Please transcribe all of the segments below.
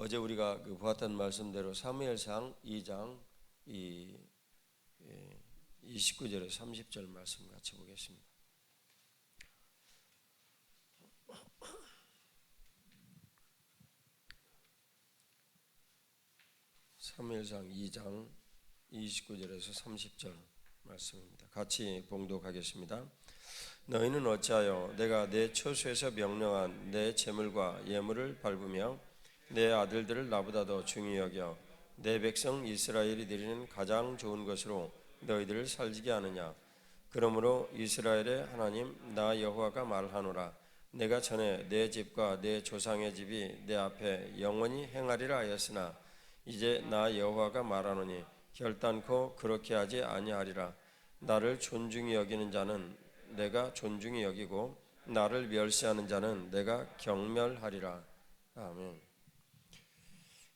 어제 우리가 보았던 말씀대로 사무엘상 2장 29절에서 30절 말씀 같이 보겠습니다. 사무엘상 2장 29절에서 30절 말씀입니다. 같이 봉독하겠습니다. 너희는 어찌하여 내가 내 처소에서 명령한 내 제물과 예물을 밟으며 내 아들들을 나보다 더 중히 여겨 내 백성 이스라엘이 드리는 가장 좋은 것으로 너희들을 살지게 하느냐. 그러므로 이스라엘의 하나님 나 여호와가 말하노라. 내가 전에 내 집과 내 조상의 집이 내 앞에 영원히 행하리라 하였으나 이제 나 여호와가 말하노니 결단코 그렇게 하지 아니하리라. 나를 존중히 여기는 자는 내가 존중히 여기고 나를 멸시하는 자는 내가 경멸하리라. 아멘.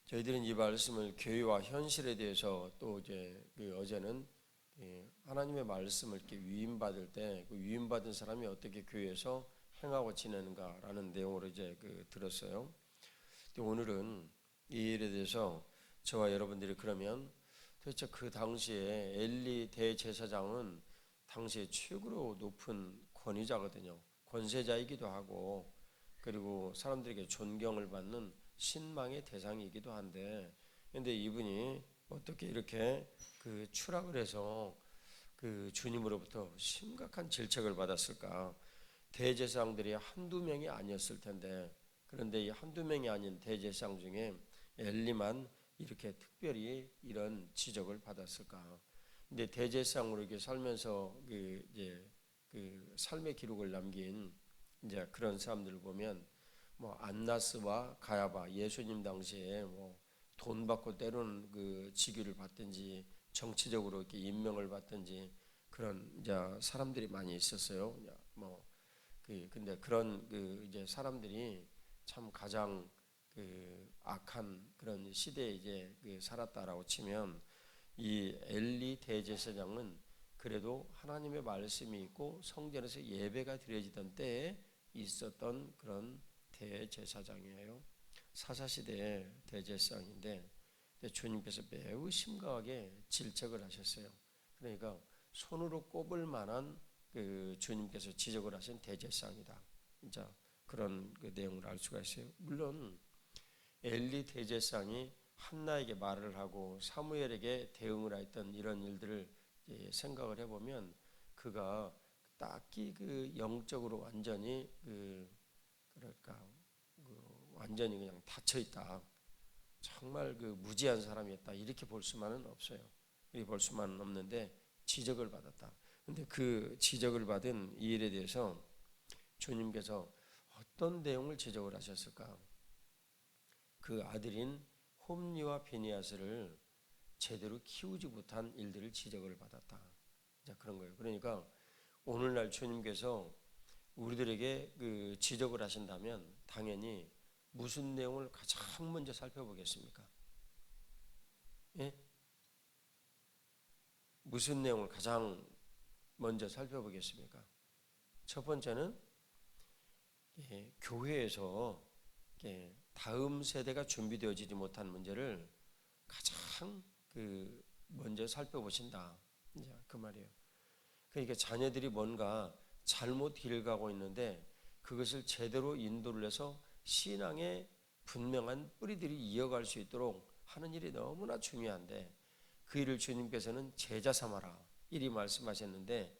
저희들은 이 말씀을 교회와 현실에 대해서 또 이제 어제는 하나님의 말씀을 이렇게 위임받을 때 그 위임받은 사람이 어떻게 교회에서 행하고 지내는가라는 내용으로 이제 들었어요. 오늘은 이 일에 대해서 저와 여러분들이 그러면 도대체 그 당시에 엘리 대제사장은 당시에 최고로 높은 권위자거든요. 권세자이기도 하고 그리고 사람들에게 존경을 받는 신망의 대상이기도 한데, 근데 이분이 어떻게 이렇게 추락을 해서 주님으로부터 심각한 질책을 받았을까? 대제사장들이 한두 명이 아니었을 텐데, 그런데 이 한두 명이 아닌 대제사장 중에 엘리만 이렇게 특별히 이런 지적을 받았을까? 근데 대제사장으로 이렇게 살면서 삶의 기록을 남긴 이제 그런 사람들을 보면 안나스와 가야바, 예수님 당시에 돈 받고 때로는 직위를 받든지 정치적으로 이렇게 임명을 받든지 그런 이제 사람들이 많이 있었어요. 근데 그런 이제 사람들이 참 가장 악한 그런 시대에 이제 살았다라고 치면 이 엘리 대제사장은 그래도 하나님의 말씀이 있고 성전에서 예배가 드려지던 때에 있었던 그런 대제사장이에요. 사사시대의 대제사장인데 주님께서 매우 심각하게 질책을 하셨어요. 그러니까 손으로 꼽을 만한 주님께서 지적을 하신 대제사장이다. 진짜 그런 내용을 알 수가 있어요. 물론 엘리 대제사장이 한나에게 말을 하고 사무엘에게 대응을 했던 이런 일들을 생각을 해보면 그가 딱히 영적으로 완전히 완전히 그냥 닫혀 있다. 정말 무지한 사람이었다. 이렇게 볼 수만은 없어요. 이렇게 볼 수만은 없는데 지적을 받았다. 근데 그 지적을 받은 이 일에 대해서 주님께서 어떤 내용을 지적을 하셨을까? 그 아들인 홈리와 비니아스를 제대로 키우지 못한 일들을 지적을 받았다. 그런 거예요. 그러니까 오늘날 주님께서 우리들에게 지적을 하신다면 당연히 무슨 내용을 가장 먼저 살펴보겠습니까? 예? 무슨 내용을 가장 먼저 살펴보겠습니까? 첫 번째는 교회에서 다음 세대가 준비되어지지 못한 문제를 가장 먼저 살펴보신다. 이제 그 말이에요. 그러니까 자녀들이 뭔가 잘못 길을 가고 있는데 그것을 제대로 인도를 해서 신앙의 분명한 뿌리들이 이어갈 수 있도록 하는 일이 너무나 중요한데 그 일을 주님께서는 제자 삼아라 이리 말씀하셨는데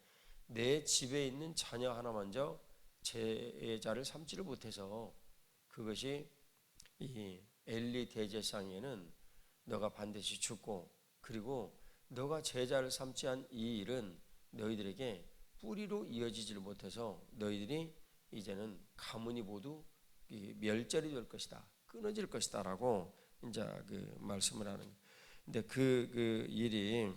내 집에 있는 자녀 하나 먼저 제자를 삼지를 못해서 그것이 이 엘리 대제사장에는 너가 반드시 죽고 그리고 너가 제자를 삼지 않은 이 일은 너희들에게 뿌리로 이어지지를 못해서 너희들이 이제는 가문이 모두 멸절이 될 것이다, 끊어질 것이다라고 이제 말씀을 하는. 근데 그 일이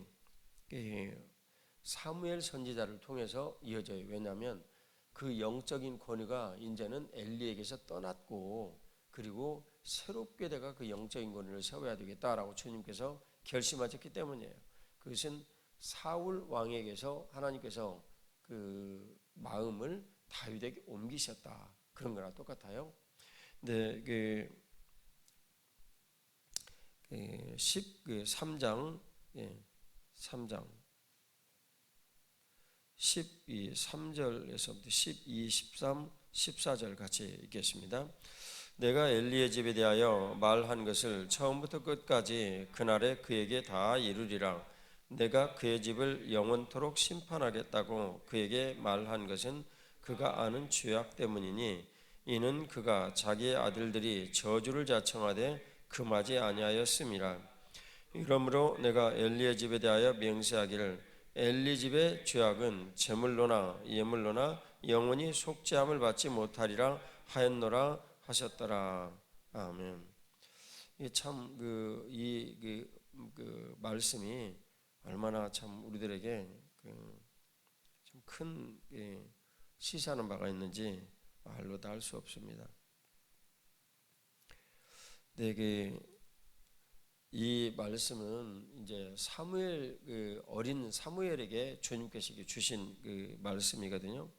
사무엘 선지자를 통해서 이어져요. 왜냐하면 그 영적인 권위가 이제는 엘리에게서 떠났고 그리고 새롭게 내가 그 영적인 권위를 세워야 되겠다라고 주님께서 결심하셨기 때문이에요. 그것은 사울 왕에게서 하나님께서 그 마음을 다윗에게 옮기셨다. 그런 거랑 똑같아요. 근데 13장 3장 3절에서부터 12, 13, 14절 같이 읽겠습니다. 내가 엘리의 집에 대하여 말한 것을 처음부터 끝까지 그날에 그에게 다 이루리라. 내가 그의 집을 영원토록 심판하겠다고 그에게 말한 것은 그가 아는 죄악 때문이니 이는 그가 자기의 아들들이 저주를 자청하되 금하지 아니하였음이라. 이러므로 내가 엘리의 집에 대하여 명세하기를 엘리 집의 죄악은 제물로나 예물로나 영원히 속죄함을 받지 못하리라 하였노라 하셨더라. 아멘. 이게 참 그 말씀이 얼마나 참 우리들에게 좀 큰 시사하는 바가 있는지 말로 다 할 수 없습니다. 이 말씀은 이제 사무엘 어린 사무엘에게 주님께서 주신 그 말씀이거든요.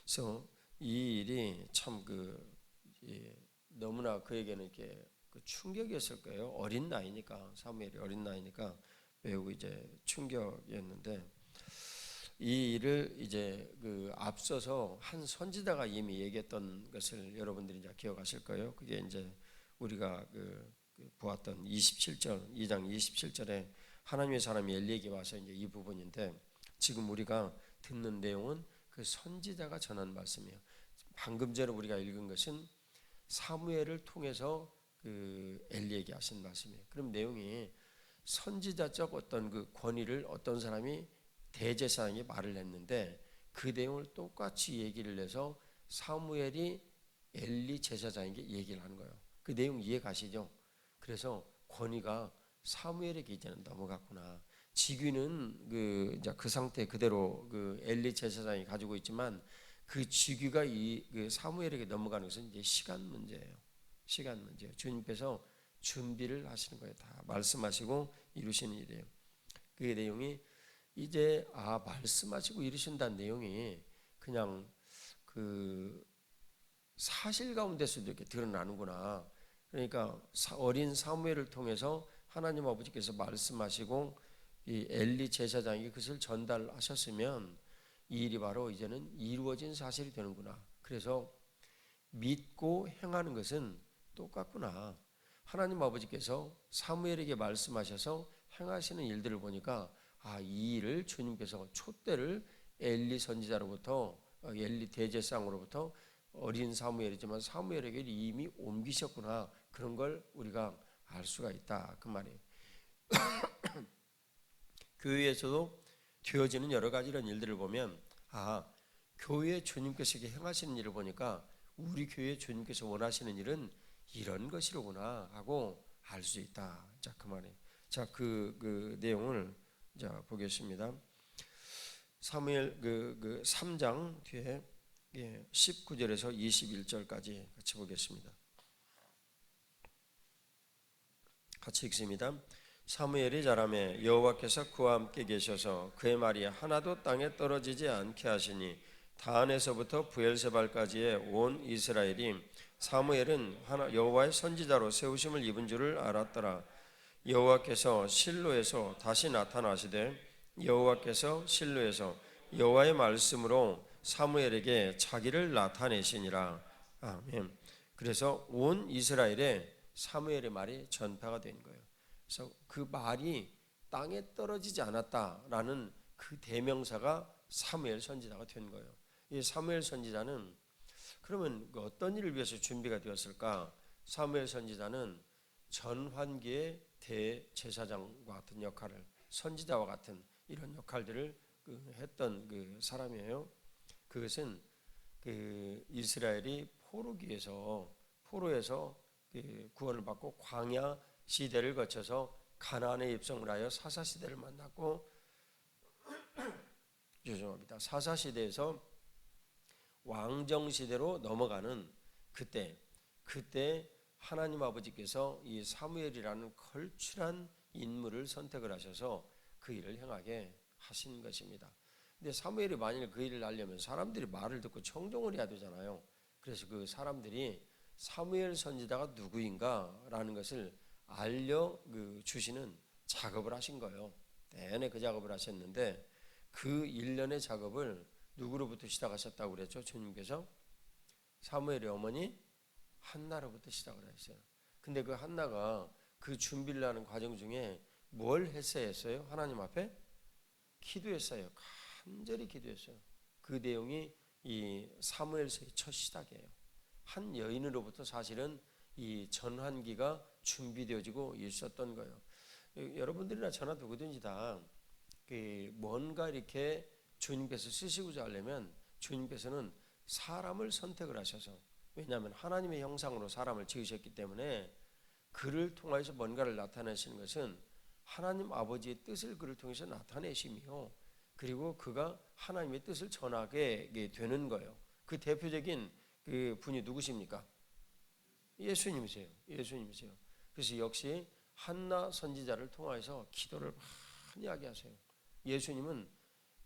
그래서 이 일이 참 너무나 그에게는 이렇게 충격이었을 거예요. 어린 나이니까 사무엘이 어린 나이니까 매우 이제 충격이었는데 이 일을 이제 앞서서 한 선지자가 이미 얘기했던 것을 여러분들이 이제 기억하실 거예요. 그게 이제 우리가 보았던 27절 2장 27절에 하나님의 사람이 엘리에게 와서 이제 이 부분인데 지금 우리가 듣는 내용은 그 선지자가 전한 말씀이에요. 방금 전에 우리가 읽은 것은 사무엘을 통해서 엘리에게 하신 말씀이에요. 그럼 내용이 선지자적 어떤 그 권위를 어떤 사람이 대제사장이 말을 했는데 그 내용을 똑같이 얘기를 해서 사무엘이 엘리 제사장에게 얘기를 하는 거예요. 그 내용 이해 가시죠? 그래서 권위가 사무엘에게 이제는 넘어갔구나. 직위는 이제 그 상태 그대로 엘리 제사장이 가지고 있지만 그 직위가 사무엘에게 넘어가는 것은 이제 시간 문제예요. 시간 문제예요. 주님께서 준비를 하시는 거예요. 다 말씀하시고 이루시는 일이에요. 그 내용이 이제 말씀하시고 이루신다는 내용이 그냥 사실 가운데서도 이렇게 드러나는구나. 그러니까 어린 사무엘을 통해서 하나님 아버지께서 말씀하시고 이 엘리 제사장이 그것을 전달하셨으면 이 일이 바로 이제는 이루어진 사실이 되는구나. 그래서 믿고 행하는 것은 똑같구나. 하나님 아버지께서 사무엘에게 말씀하셔서 행하시는 일들을 보니까 이 일을 주님께서 촛대를 엘리 선지자로부터 엘리 대제사장으로부터 어린 사무엘이지만 사무엘에게 이미 옮기셨구나. 그런 걸 우리가 알 수가 있다. 그 말이에요. 교회에서도 되어지는 여러 가지 이런 일들을 보면 교회 주님께서 행하시는 일을 보니까 우리 교회 주님께서 원하시는 일은 이런 것이로구나 하고 알 수 있다. 자, 그 말이에요. 자, 그 내용을 자 보겠습니다. 사무엘 3장 뒤에 19절에서 21절까지 같이 보겠습니다. 같이 읽습니다. 사무엘이 자라매 여호와께서 그와 함께 계셔서 그의 말이 하나도 땅에 떨어지지 않게 하시니 다한에서부터 브엘세발까지의 온 이스라엘이 사무엘은 여호와의 선지자로 세우심을 입은 줄을 알았더라. 여호와께서 실로에서 다시 나타나시되 여호와께서 실로에서 여호와의 말씀으로 사무엘에게 자기를 나타내시니라. 아멘. 그래서 온 이스라엘에 사무엘의 말이 전파가 된 거예요. 그래서 그 말이 땅에 떨어지지 않았다라는 그 대명사가 사무엘 선지자가 된 거예요. 이 사무엘 선지자는 그러면 어떤 일을 위해서 준비가 되었을까? 사무엘 선지자는 전환기의 대제사장과 같은 역할을, 선지자와 같은 이런 역할들을 했던 사람이에요. 그것은 이스라엘이 포로에서 구원을 받고 광야 시대를 거쳐서 가나안에 입성을 하여 사사 시대를 만났고 죄송합니다. 사사 시대에서 왕정 시대로 넘어가는 그때 하나님 아버지께서 이 사무엘이라는 걸출한 인물을 선택을 하셔서 그 일을 행하게 하신 것입니다. 근데 사무엘이 만일 그 일을 하려면 사람들이 말을 듣고 청종을 해야 되잖아요. 그래서 그 사람들이 사무엘 선지자가 누구인가라는 것을 알려 주시는 작업을 하신 거예요. 내내 그 작업을 하셨는데 그 1년의 작업을 누구로부터 시작하셨다고 그랬죠? 주님께서 사무엘의 어머니 한나로부터 시작을 했어요. 근데 그 한나가 그 준비를 하는 과정 중에 뭘 했어야 했어요? 하나님 앞에 기도했어요. 간절히 기도했어요. 그 내용이 이 사무엘서의 첫 시작이에요. 한 여인으로부터 사실은 이 전환기가 준비되어지고 있었던 거예요. 여러분들이나 저나 누구든지 다 뭔가 이렇게 주님께서 쓰시고자 하려면 주님께서는 사람을 선택을 하셔서, 왜냐하면 하나님의 형상으로 사람을 지으셨기 때문에 그를 통해서 뭔가를 나타내시는 것은 하나님 아버지의 뜻을 그를 통해서 나타내시며, 그리고 그가 하나님의 뜻을 전하게 되는 거예요. 그 대표적인 그 분이 누구십니까? 예수님이세요. 예수님이세요. 그래서 역시 한나 선지자를 통해서 기도를 많이 하게 하세요. 예수님은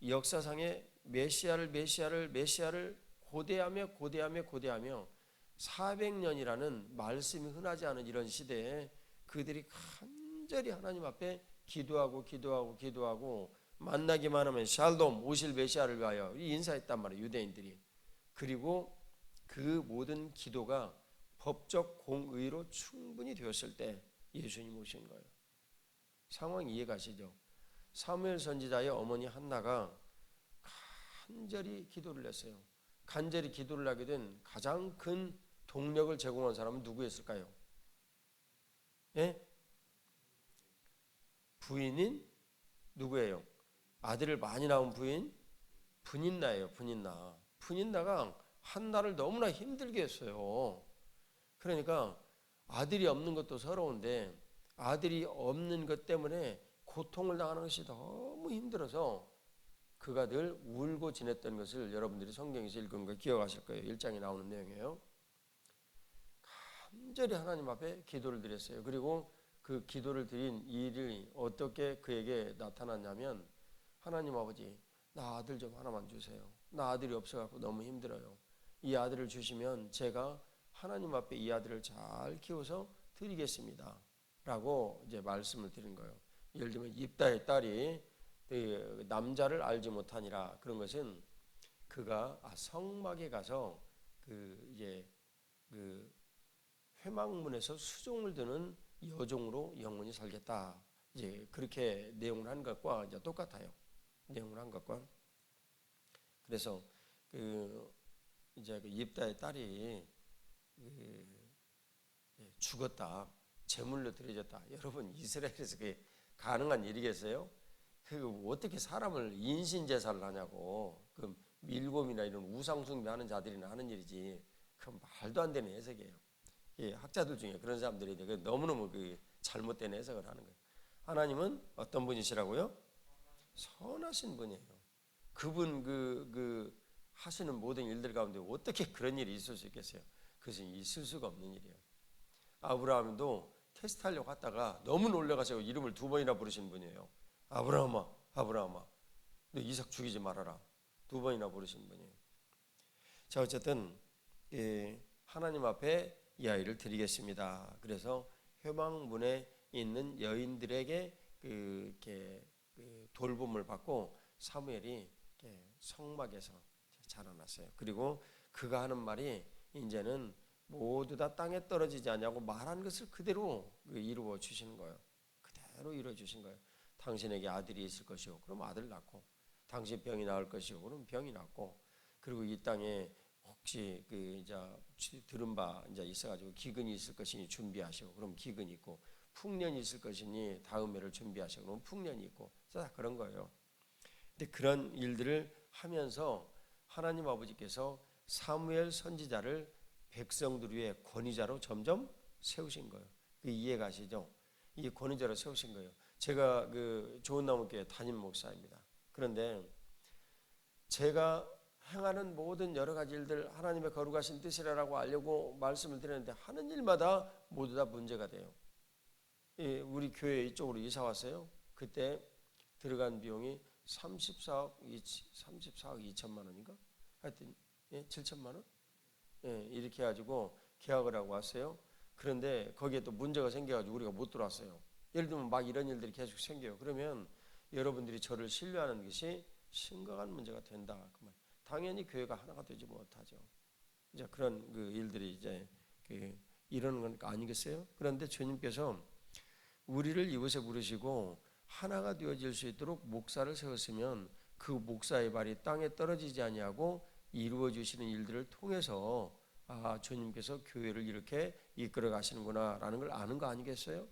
역사상의 메시아를 고대하며 400년이라는 말씀이 흔하지 않은 이런 시대에 그들이 간절히 하나님 앞에 기도하고 만나기만 하면 샬롬 오실 메시아를 위하여 인사했단 말이에요. 유대인들이. 그리고 그 모든 기도가 법적 공의로 충분히 되었을 때 예수님 오신 거예요. 상황 이해가시죠? 사무엘 선지자의 어머니 한나가 간절히 기도를 했어요. 간절히 기도를 하게 된 가장 큰 동력을 제공한 사람은 누구였을까요? 예? 부인인 누구예요? 아들을 많이 낳은 부인? 분인나예요. 분인나가 한나를 너무나 힘들게 했어요. 그러니까 아들이 없는 것도 서러운데 아들이 없는 것 때문에 고통을 당하는 것이 너무 힘들어서 그가 늘 울고 지냈던 것을 여러분들이 성경에서 읽은 거 기억하실 거예요. 1장에 나오는 내용이에요. 간절히 하나님 앞에 기도를 드렸어요. 그리고 그 기도를 드린 일이 어떻게 그에게 나타났냐면, 하나님 아버지, 나 아들 좀 하나만 주세요. 나 아들이 없어갖고 너무 힘들어요. 이 아들을 주시면 제가 하나님 앞에 이 아들을 잘 키워서 드리겠습니다 라고 이제 말씀을 드린 거예요. 예를 들면 입다의 딸이 남자를 알지 못하니라, 그런 것은 그가 성막에 가서 이제 회막문에서 수종을 드는 여종으로 영원히 살겠다, 이제 그렇게 내용을 한 것과 이제 똑같아요. 내용을 한 것과. 그래서 이제 입다의 딸이 죽었다, 제물로 드려졌다. 여러분, 이스라엘에서 그게 가능한 일이겠어요? 어떻게 사람을 인신제사를 하냐고. 그 밀곰이나 이런 우상숭배하는 자들이나 하는 일이지. 그 말도 안 되는 해석이에요. 학자들 중에 그런 사람들이 너무너무 잘못된 해석을 하는 거예요. 하나님은 어떤 분이시라고요? 선하신 분이에요. 그분 하시는 모든 일들 가운데 어떻게 그런 일이 있을 수 있겠어요? 그것은 있을 수가 없는 일이에요. 아브라함도 테스트하려고 갔다가 너무 놀라가지고 이름을 2번이나 부르신 분이에요. 아브라함아, 아브라함아, 너 이삭 죽이지 말아라. 2번이나 부르신 분이에요. 자, 어쨌든 하나님 앞에 이 아이를 드리겠습니다. 그래서 회막문에 있는 여인들에게 이렇게 돌봄을 받고 사무엘이 성막에서 자라났어요. 그리고 그가 하는 말이 이제는 모두 다 땅에 떨어지지 않냐고 말한 것을 그대로 이루어 주시는 거예요. 그대로 이루어 주신 거예요. 당신에게 아들이 있을 것이요, 그럼 아들 낳고, 당신 병이 나을 것이요, 그럼 병이 낫고, 그리고 이 땅에 혹시 이제 들은 바 이제 있어가지고 기근이 있을 것이니 준비하시고, 그럼 기근이 있고, 풍년이 있을 것이니 다음 해를 준비하시고, 그럼 풍년이 있고, 다 그런 거예요. 근데 그런 일들을 하면서 하나님 아버지께서 사무엘 선지자를 백성들 위에 권위자로 점점 세우신 거예요. 이해가 가시죠? 이 권위자로 세우신 거예요. 제가 좋은 나무교회 담임 목사입니다. 그런데 제가 행하는 모든 여러 가지 일들 하나님의 거룩하신 뜻이라고 알려고 말씀을 드렸는데 하는 일마다 모두 다 문제가 돼요. 우리 교회 이쪽으로 이사 왔어요. 그때 들어간 비용이 34억 2천만 원인가? 하여튼 7천만 원? 이렇게 해가지고 계약을 하고 왔어요. 그런데 거기에 또 문제가 생겨가지고 우리가 못 들어왔어요. 예를 들면 막 이런 일들이 계속 생겨요. 그러면 여러분들이 저를 신뢰하는 것이 심각한 문제가 된다. 그 말. 당연히 교회가 하나가 되지 못하죠. 이제 그런 그 일들이 이제 이러는 건 아니겠어요? 그런데 주님께서 우리를 이곳에 부르시고 하나가 되어질 수 있도록 목사를 세웠으면 그 목사의 발이 땅에 떨어지지 아니하고 이루어 주시는 일들을 통해서 주님께서 교회를 이렇게 이끌어 가시는구나라는 걸 아는 거 아니겠어요?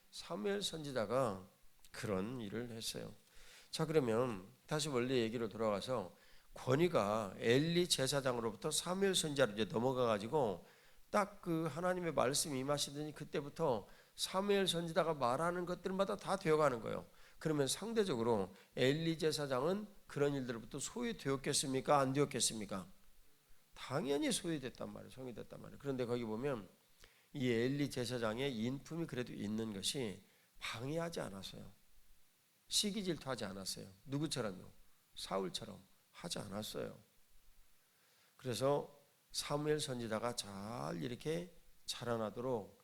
사무엘 선지자가 그런 일을 했어요. 자, 그러면 다시 원래 얘기로 돌아가서 권위가 엘리 제사장으로부터 사무엘 선지자로 이제 넘어가 가지고 딱 그 하나님의 말씀이 임하시더니 그때부터 사무엘 선지자가 말하는 것들마다 다 되어가는 거예요. 그러면 상대적으로 엘리 제사장은 그런 일들부터 소유되었겠습니까? 안 되었겠습니까? 당연히 소유됐단 말이에요. 성유됐단 말이에요. 그런데 거기 보면 이 엘리 제사장의 인품이 그래도 있는 것이 방해하지 않았어요. 시기 질투하지 않았어요. 누구처럼요? 사울처럼 하지 않았어요. 그래서 사무엘 선지자가 잘 이렇게 자라나도록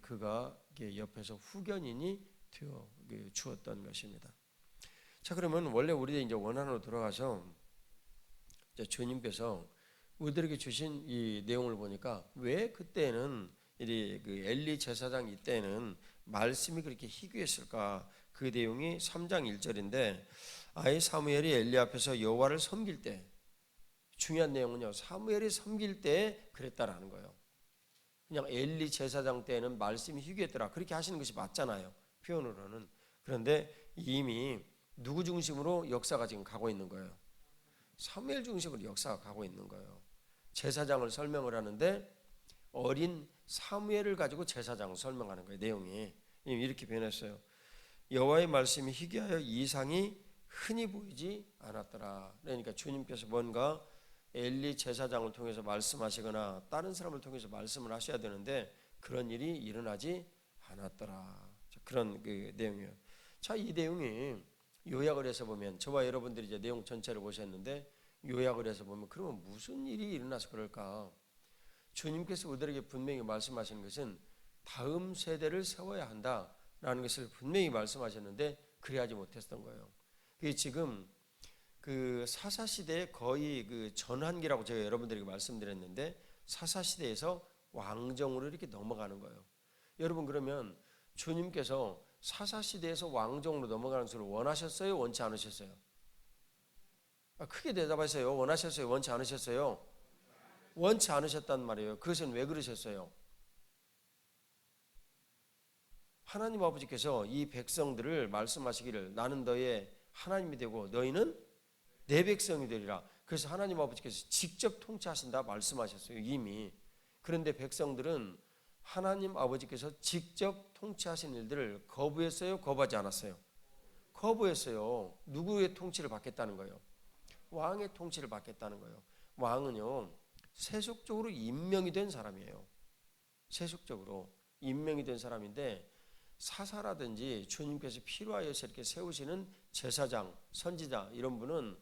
그가 옆에서 후견인이 되어 주었던 것입니다. 자, 그러면 원래 우리 이제 원안으로 들어가서 이제 주님께서 우리들에게 주신 이 내용을 보니까 왜 그때는 이 엘리 제사장 이때는 말씀이 그렇게 희귀했을까? 그 내용이 3장 1절인데 아이 사무엘이 엘리 앞에서 여호와를 섬길 때 중요한 내용은요. 사무엘이 섬길 때 그랬다라는 거예요. 그냥 엘리 제사장 때는 말씀이 희귀했더라. 그렇게 하시는 것이 맞잖아요. 표현으로는. 그런데 이미 누구 중심으로 역사가 지금 가고 있는 거예요. 사무엘 중심으로 역사가 가고 있는 거예요. 제사장을 설명을 하는데 어린 사무엘을 가지고 제사장을 설명하는 거예요. 내용이 이렇게 변했어요. 여호와의 말씀이 희귀하여 이상이 흔히 보이지 않았더라. 그러니까 주님께서 뭔가 엘리 제사장을 통해서 말씀하시거나 다른 사람을 통해서 말씀을 하셔야 되는데 그런 일이 일어나지 않았더라. 그런 그 내용이에요. 자, 이 내용이 요약을 해서 보면 저와 여러분들이 이제 내용 전체를 보셨는데 요약을 해서 보면 그러면 무슨 일이 일어나서 그럴까? 주님께서 우리들에게 분명히 말씀하시는 것은 다음 세대를 세워야 한다라는 것을 분명히 말씀하셨는데 그래야지 못했던 거예요. 그게 지금 그 사사 시대의 거의 그 전환기라고 제가 여러분들에게 말씀드렸는데 사사 시대에서 왕정으로 이렇게 넘어가는 거예요. 여러분 그러면 주님께서 사사 시대에서 왕정으로 넘어가는 것을 원하셨어요? 원치 않으셨어요? 크게 대답하세요. 원하셨어요? 원치 않으셨어요? 원치 않으셨단 말이에요. 그것은 왜 그러셨어요? 하나님 아버지께서 이 백성들을 말씀하시기를 나는 너의 하나님이 되고 너희는 내 백성이 되리라. 그래서 하나님 아버지께서 직접 통치하신다 말씀하셨어요. 이미. 그런데 백성들은 하나님 아버지께서 직접 통치하신 일들을 거부했어요? 거부하지 않았어요? 거부했어요. 누구의 통치를 받겠다는 거예요? 왕의 통치를 받겠다는 거예요. 왕은요 세속적으로 임명이 된 사람이에요. 세속적으로 임명이 된 사람인데 사사라든지 주님께서 필요하여서 이렇게 세우시는 제사장, 선지자 이런 분은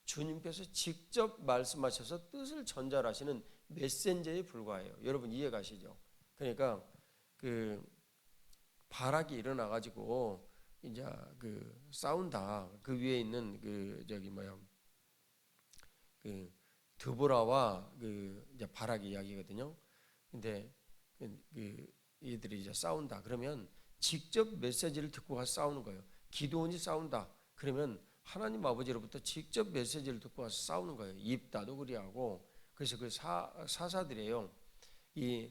주님께서 직접 말씀하셔서 뜻을 전달하시는 메신저에 불과해요. 여러분 이해 가시죠? 그러니까 그 발악이 일어나 가지고 이제 그 싸운다. 그 위에 있는 그 그 드보라와 그 이제 바락의 이야기거든요. 근데 그 이들이 이제 싸운다. 그러면 직접 메시지를 듣고 가서 싸우는 거예요. 기드온이 싸운다. 그러면 하나님 아버지로부터 직접 메시지를 듣고 가서 싸우는 거예요. 입다도 그리하고. 그래서 그 사사들이에요. 이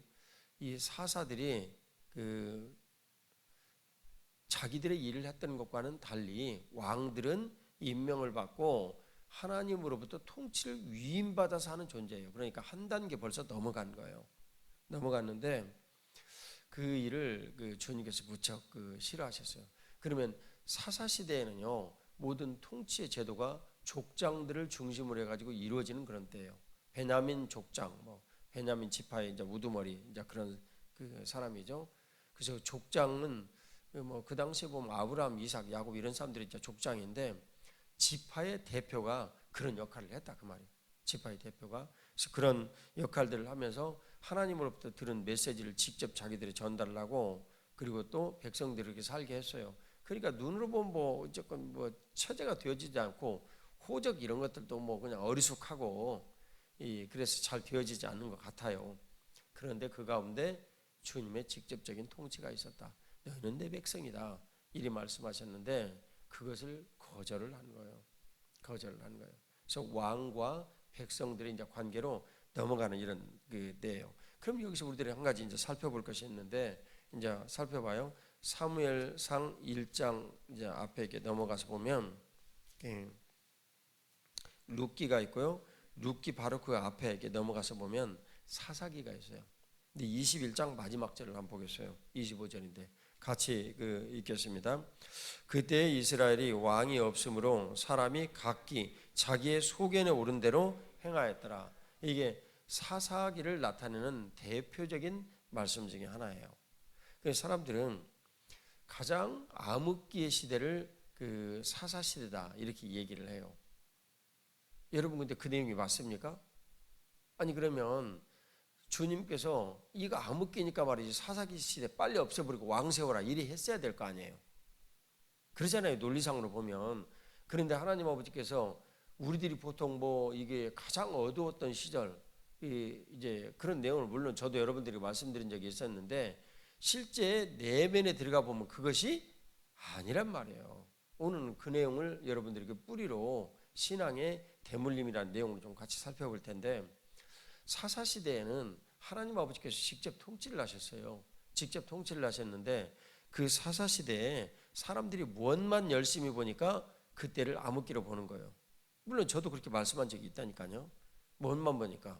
사사들이 그 자기들의 일을 했던 것과는 달리 왕들은 임명을 받고 하나님으로부터 통치를 위임받아서 하는 존재예요. 그러니까 한 단계 벌써 넘어간 거예요. 넘어갔는데 그 일을 그 주님께서 무척 싫어하셨어요. 그러면 사사 시대에는요 모든 통치의 제도가 족장들을 중심으로 해가지고 이루어지는 그런 때예요. 베냐민 족장, 베냐민 지파의 이제 우두머리 이제 그런 그 사람이죠. 그래서 족장은 그 당시에 보면 아브라함, 이삭, 야곱 이런 사람들이 이제 족장인데 지파의 대표가 그런 역할을 했다 그 말이에요. 지파의 대표가 그래서 그런 역할들을 하면서 하나님으로부터 들은 메시지를 직접 자기들이 전달을 하고 그리고 또 백성들을 이렇게 살게 했어요. 그러니까 눈으로 보면 뭐 조금 뭐 처제가 되어지지 않고 호적 이런 것들도 뭐 그냥 어리숙하고 그래서 잘 되어지지 않는 것 같아요. 그런데 그 가운데 주님의 직접적인 통치가 있었다. 너희는 내 백성이다. 이리 말씀하셨는데 그것을 거절을 한 거예요. 거절을 한 거예요. 그래서 왕과 백성들의 이제 관계로 넘어가는 이런 때예요. 그럼 여기서 우리들이 한 가지 이제 살펴볼 것이 있는데 이제 살펴봐요. 사무엘상 1장 이제 앞에 이렇게 넘어가서 보면 룻기가 있고요. 룻기 바로 그 앞에 이렇게 넘어가서 보면 사사기가 있어요. 근데 21장 마지막 절을 한번 보겠어요. 25절인데 같이 읽겠습니다. 그때 이스라엘이 왕이 없으므로 사람이 각기 자기의 소견에 오른 대로 행하였더라. 이게 사사기를 나타내는 대표적인 말씀 중에 하나예요. 그래서 사람들은 가장 암흑기의 시대를 사사 시대다 이렇게 얘기를 해요. 여러분 근데 그 내용이 맞습니까? 아니 그러면 주님께서 이거 암흑기니까 말이지 사사기 시대 빨리 없애버리고 왕 세워라 이리 했어야 될 거 아니에요. 그러잖아요 논리상으로 보면. 그런데 하나님 아버지께서 우리들이 보통 뭐 이게 가장 어두웠던 시절 이제 그런 내용을 물론 저도 여러분들이 말씀드린 적이 있었는데 실제 내면에 들어가 보면 그것이 아니란 말이에요. 오늘은 그 내용을 여러분들에게 뿌리로 신앙의 대물림이라는 내용을 좀 같이 살펴볼 텐데 사사시대에는 하나님 아버지께서 직접 통치를 하셨어요. 직접 통치를 하셨는데 그 사사시대에 사람들이 무엇만 열심히 보니까 그때를 암흑기로 보는 거예요. 물론 저도 그렇게 말씀한 적이 있다니까요. 무엇만 보니까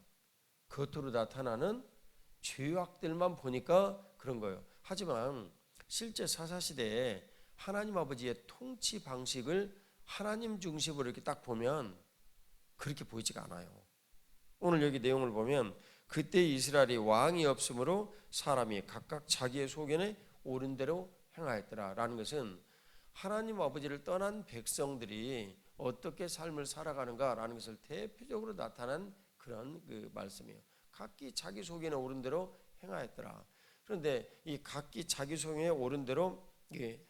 겉으로 나타나는 죄악들만 보니까 그런 거예요. 하지만 실제 사사시대에 하나님 아버지의 통치 방식을 하나님 중심으로 이렇게 딱 보면 그렇게 보이지가 않아요. 오늘 여기 내용을 보면 그때 이스라엘이 왕이 없으므로 사람이 각각 자기의 소견에 옳은 대로 행하였더라 라는 것은 하나님 아버지를 떠난 백성들이 어떻게 삶을 살아가는가 라는 것을 대표적으로 나타난 그런 말씀이에요. 각기 자기 소견에 옳은 대로 행하였더라. 그런데 이 각기 자기 소견에 옳은 대로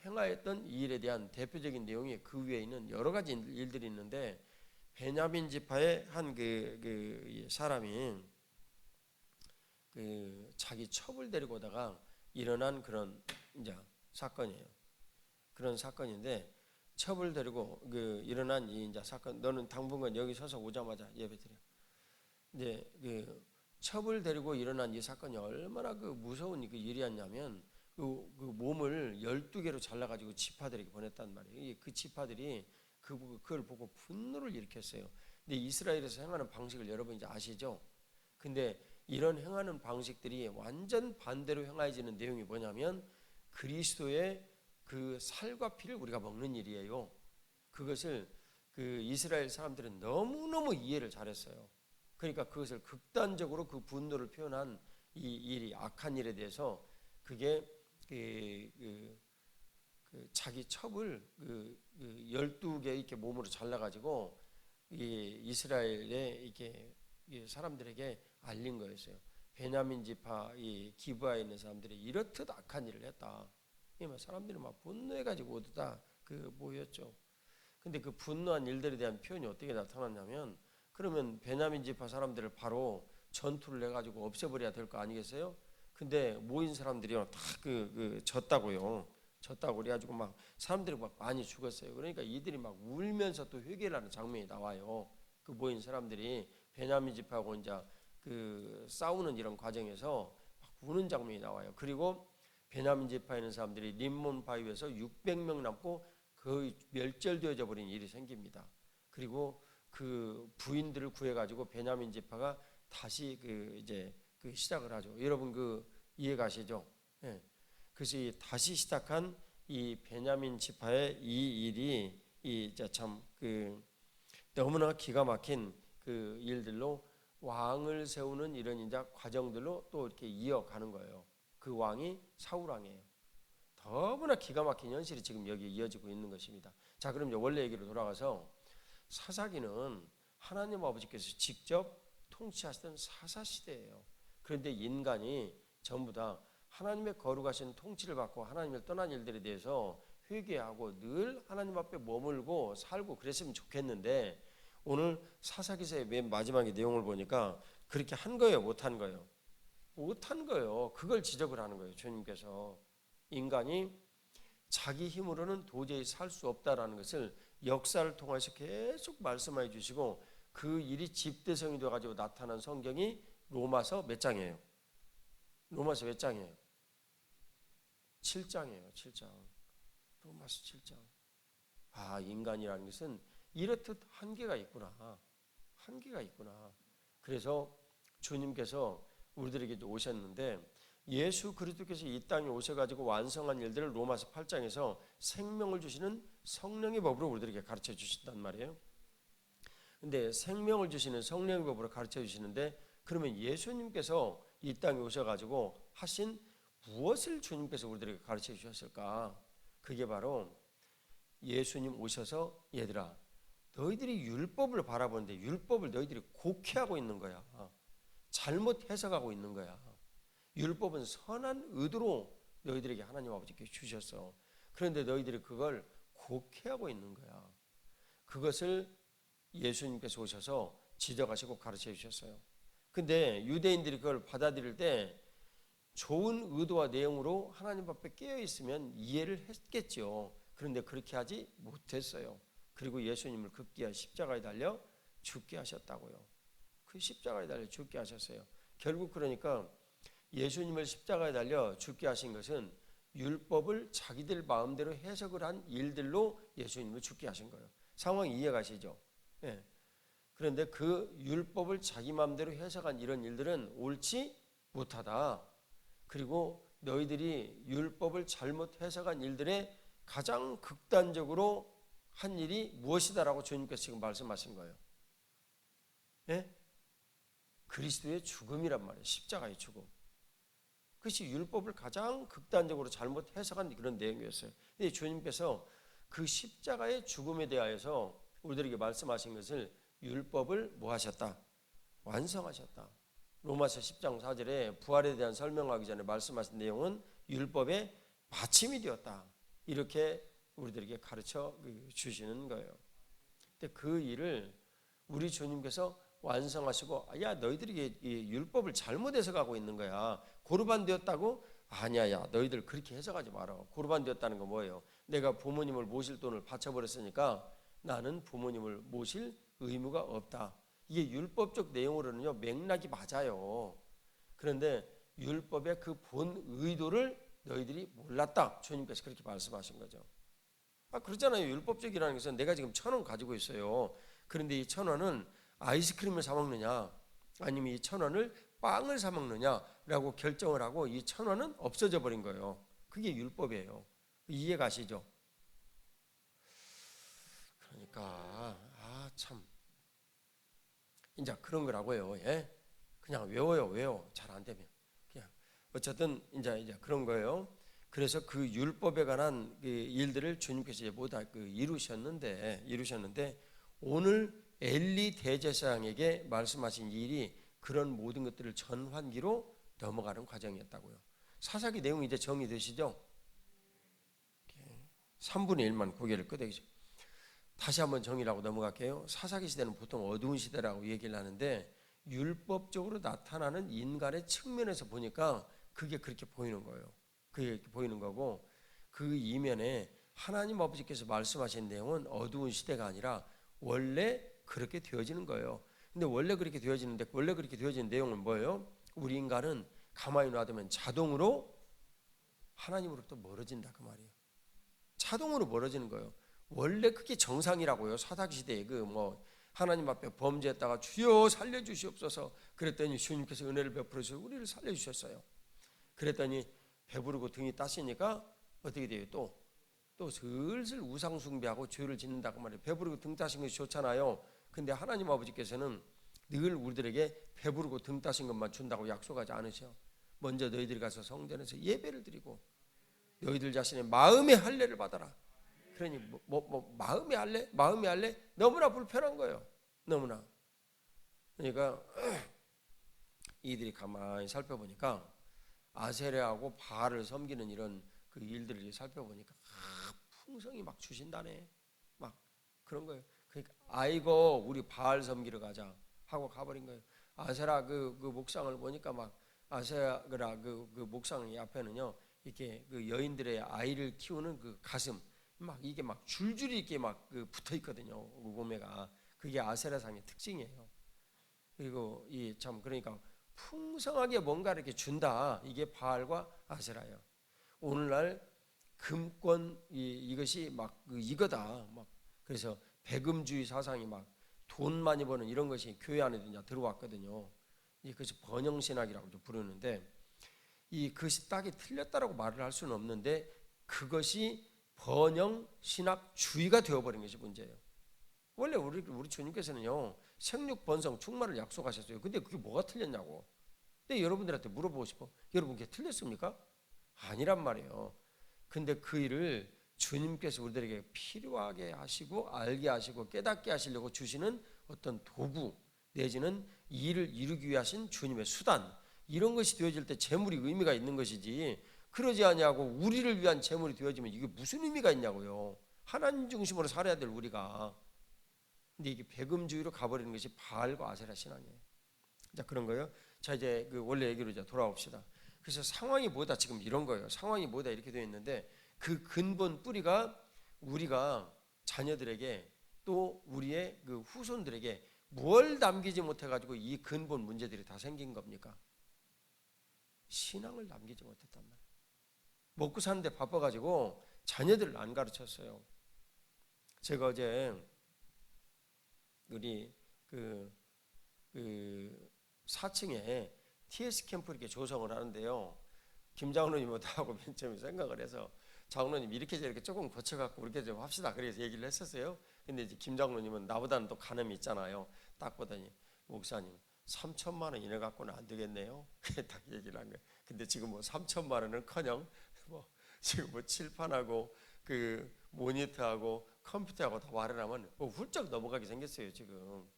행하였던 이 일에 대한 대표적인 내용이 그 위에 있는 여러 가지 일들이 있는데 베냐민 지파의 한 사람이 자기 첩을 데리고 오다가 일어난 그런 이제 사건이에요. 그런 사건인데 첩을 데리고 일어난 이 이제 사건. 너는 당분간 여기 서서 오자마자 예배드려. 이제 첩을 데리고 일어난 이 사건이 얼마나 무서운 일이었냐면 몸을 12개로 잘라가지고 지파들에게 보냈단 말이에요. 그 지파들이 그걸 보고 분노를 일으켰어요. 근데 이스라엘에서 행하는 방식을 여러분 이제 아시죠? 근데 이런 행하는 방식들이 완전 반대로 행해지는 내용이 뭐냐면 그리스도의 그 살과 피를 우리가 먹는 일이에요. 그것을 이스라엘 사람들은 너무너무 이해를 잘했어요. 그러니까 그것을 극단적으로 그 분노를 표현한 이 일이 악한 일에 대해서 그게 자기 첩을 12개 이렇게 몸으로 잘라가지고 이스라엘의 이렇게 사람들에게 알린 거였어요. 베냐민 지파 이 기브아에 있는 사람들이 이렇듯 악한 일을 했다. 사람들이 막 분노해가지고 오다 모였죠. 근데 그 분노한 일들에 대한 표현이 어떻게 나타났냐면 그러면 베냐민 지파 사람들을 바로 전투를 해가지고 없애버려야 될 거 아니겠어요? 근데 모인 사람들이요 다 졌다고요. 졌다고 그래가지고 막 사람들이 막 많이 죽었어요. 그러니까 이들이 막 울면서 또 회개를 하는 장면이 나와요. 그 모인 사람들이 베냐민 지파하고 이제 싸우는 이런 과정에서 막 우는 장면이 나와요. 그리고 베냐민 지파에 있는 사람들이 림몬 바위에서 600명 남고 거의 멸절되어져 버린 일이 생깁니다. 그리고 그 부인들을 구해가지고 베냐민 지파가 다시 이제 시작을 하죠. 여러분 이해 가시죠? 네. 그래서 다시 시작한 이 베냐민 지파의 이 일이 참 너무나 기가 막힌 일들로 왕을 세우는 이런 이제 과정들로 또 이렇게 이어가는 거예요. 그 왕이 사울 왕이에요. 너무나 기가 막힌 현실이 지금 여기 이어지고 있는 것입니다. 자, 그럼 이제 원래 얘기로 돌아가서 사사기는 하나님 아버지께서 직접 통치하시던 사사 시대예요. 그런데 인간이 전부 다 하나님의 거룩하신 통치를 받고 하나님을 떠난 일들에 대해서 회개하고 늘 하나님 앞에 머물고 살고 그랬으면 좋겠는데, 오늘 사사기서의 맨 마지막의 내용을 보니까 그렇게 한 거예요, 못한 거예요? 못한 거예요. 그걸 지적을 하는 거예요. 주님께서 인간이 자기 힘으로는 도저히 살 수 없다라는 것을 역사를 통해서 계속 말씀해 주시고, 그 일이 집대성이 되어가지고 나타난 성경이 로마서 몇 장이에요? 로마서 몇 장이에요? 7장이에요. 7장. 로마서 7장. 아, 인간이라는 것은 이렇듯 한계가 있구나. 한계가 있구나. 그래서 주님께서 우리들에게 오셨는데, 예수 그리스도께서 이 땅에 오셔가지고 완성한 일들을 로마서 8장에서 생명을 주시는 성령의 법으로 우리들에게 가르쳐 주신단 말이에요. 근데 생명을 주시는 성령의 법으로 가르쳐 주시는데, 그러면 예수님께서 이 땅에 오셔가지고 하신 무엇을 주님께서 우리들에게 가르쳐 주셨을까? 그게 바로 예수님 오셔서, 얘들아, 너희들이 율법을 바라보는데 율법을 너희들이 곡해하고 있는 거야. 잘못 해석하고 있는 거야. 율법은 선한 의도로 너희들에게 하나님 아버지께 주셨어. 그런데 너희들이 그걸 곡해하고 있는 거야. 그것을 예수님께서 오셔서 지적하시고 가르쳐 주셨어요. 근데 유대인들이 그걸 받아들일 때 좋은 의도와 내용으로 하나님 앞에 깨어 있으면 이해를 했겠죠. 그런데 그렇게 하지 못했어요. 그리고 예수님을 급기야 십자가에 달려 죽게 하셨다고요. 그 십자가에 달려 죽게 하셨어요. 결국 그러니까 예수님을 십자가에 달려 죽게 하신 것은 율법을 자기들 마음대로 해석을 한 일들로 예수님을 죽게 하신 거예요. 상황 이해가시죠? 네. 그런데 그 율법을 자기 마음대로 해석한 이런 일들은 옳지 못하다. 그리고 너희들이 율법을 잘못 해석한 일들에 가장 극단적으로 한 일이 무엇이다라고 주님께서 지금 말씀하신 거예요. 네? 그리스도의 죽음이란 말이에요. 십자가의 죽음. 그것이 율법을 가장 극단적으로 잘못 해석한 그런 내용이었어요. 근데 주님께서 그 십자가의 죽음에 대하여서 우리들에게 말씀하신 것을 율법을 뭐 하셨다? 완성하셨다. 로마서 10장 4절에 부활에 대한 설명하기 전에 말씀하신 내용은 율법의 마침이 되었다. 이렇게 우리들에게 가르쳐 주시는 거예요. 근데 그 일을 우리 주님께서 완성하시고, 야, 너희들이 율법을 잘못 해석하고 있는 거야. 고르반 되었다고? 아니야, 야, 너희들 그렇게 해석하지 마라. 고르반 되었다는 건 뭐예요? 내가 부모님을 모실 돈을 바쳐버렸으니까 나는 부모님을 모실 의무가 없다. 이게 율법적 내용으로는요, 맥락이 맞아요. 그런데 율법의 그 본 의도를 너희들이 몰랐다. 주님께서 그렇게 말씀하신 거죠. 그렇잖아요. 율법적이라는 것은 내가 지금 1,000원 가지고 있어요. 그런데 이 1,000원은 아이스크림을 사 먹느냐, 아니면 이 1,000원을 빵을 사 먹느냐라고 결정을 하고 이 1,000원은 없어져 버린 거예요. 그게 율법이에요. 이해 가시죠? 그러니까 참 이제 그런 거라고요. 예? 그냥 외워 잘 안 되면 그냥 어쨌든 이제 그런 거예요. 그래서 그 율법에 관한 그 일들을 주님께서 이제 모두 이루셨는데 오늘 엘리 대제사장에게 말씀하신 일이 그런 모든 것들을 전환기로 넘어가는 과정이었다고요. 사사기 내용이 이제 정리되시죠? 3분의 1만 고개를 끄덕이죠. 다시 한번 정리하고 넘어갈게요. 사사기 시대는 보통 어두운 시대라고 얘기를 하는데, 율법적으로 나타나는 인간의 측면에서 보니까 그게 그렇게 보이는 거예요. 그게 보이는 거고, 그 이면에 하나님 아버지께서 말씀하신 내용은 어두운 시대가 아니라 원래 그렇게 되어지는 거예요. 근데 원래 그렇게 되어지는 내용은 뭐예요? 우리 인간은 가만히 놔두면 자동으로 하나님으로부터 멀어진다 그 말이에요. 자동으로 멀어지는 거예요. 원래 그게 정상이라고요. 사사기 시대에 하나님 앞에 범죄했다가 주여 살려주시옵소서 그랬더니 주님께서 은혜를 베풀어서 우리를 살려주셨어요. 그랬더니 배부르고 등이 따시니까 어떻게 돼요? 또 슬슬 우상 숭배하고 죄를 짓는다고 말이에요. 배부르고 등 따신 것이 좋잖아요. 근데 하나님 아버지께서는 늘 우리들에게 배부르고 등 따신 것만 준다고 약속하지 않으셔. 먼저 너희들이 가서 성전에서 예배를 드리고 너희들 자신의 마음의 할례를 받아라. 그러니 마음의 할례 너무나 불편한 거예요. 너무나. 그러니까 이들이 가만히 살펴보니까 아세라하고 바알을 섬기는 이런 그 일들을 살펴보니까 풍성이 막 주신다네. 막 그런 거예요. 그러니까 아이고 우리 바알 섬기러 가자 하고 가버린 거예요. 아세라 그 목상을 보니까 막 아세라 그 목상 앞에는요 이렇게 그 여인들의 아이를 키우는 그 가슴 막 이게 막 줄줄이 이렇게 막 그 붙어 있거든요. 그 몸에가 그게 아세라상의 특징이에요. 그리고 이 참 그러니까 풍성하게 뭔가 이렇게 준다. 이게 바알과 아세라예요. 오늘날 금권 이것이 막 이거다. 막 그래서 배금주의 사상이 막 돈 많이 버는 이런 것이 교회 안에도 이제 들어왔거든요. 그것이 번영신학이라고 부르는데 이 그것이 딱히 틀렸다라고 말을 할 수는 없는데 그것이 번영신학주의가 되어버린 것이 문제예요. 원래 우리 주님께서는요 생육 번성 충만을 약속하셨어요. 근데 그게 뭐가 틀렸냐고. 근데 여러분들한테 물어보고 싶어. 여러분 그게 틀렸습니까? 아니란 말이에요. 근데 그 일을 주님께서 우리들에게 필요하게 하시고 알게 하시고 깨닫게 하시려고 주시는 어떤 도구 내지는 이 일을 이루기 위해 하신 주님의 수단 이런 것이 되어질 때 재물이 의미가 있는 것이지 그러지 아니하고 우리를 위한 재물이 되어지면 이게 무슨 의미가 있냐고요. 하나님 중심으로 살아야 될 우리가. 근데 이게 배금주의로 가버리는 것이 바알과 아세라 신앙이에요. 자 그런 거예요. 자 이제 그 원래 얘기로 이제 돌아옵시다. 그래서 상황이 뭐다 지금 이런 거예요. 상황이 뭐다 이렇게 되어 있는데 그 근본 뿌리가 우리가 자녀들에게 또 우리의 그 후손들에게 뭘 남기지 못해 가지고 이 근본 문제들이 다 생긴 겁니까? 신앙을 남기지 못했단 말이에요. 먹고 사는데 바빠 가지고 자녀들을 안 가르쳤어요. 제가 어제 우리 그 4층에 TS 캠프 이렇게 조성을 하는데요. 김 장로님하고 나하고 맨 처음에 생각을 해서 장로님 이렇게 저렇게 조금 고쳐갖고 이렇게 좀 합시다. 그래서 얘기를 했었어요. 근데 이제 김 장로님은 나보다는 또 가늠이 있잖아요. 딱 보더니 목사님 3천만 원 이내 갖고는 안 되겠네요. 딱 얘기를 한 거예요. 근데 지금 뭐 3천만 원은커녕 뭐 지금 뭐 칠판하고 그 모니터하고 컴퓨터하고 다 마련하면 뭐 훌쩍 넘어가게 생겼어요 지금.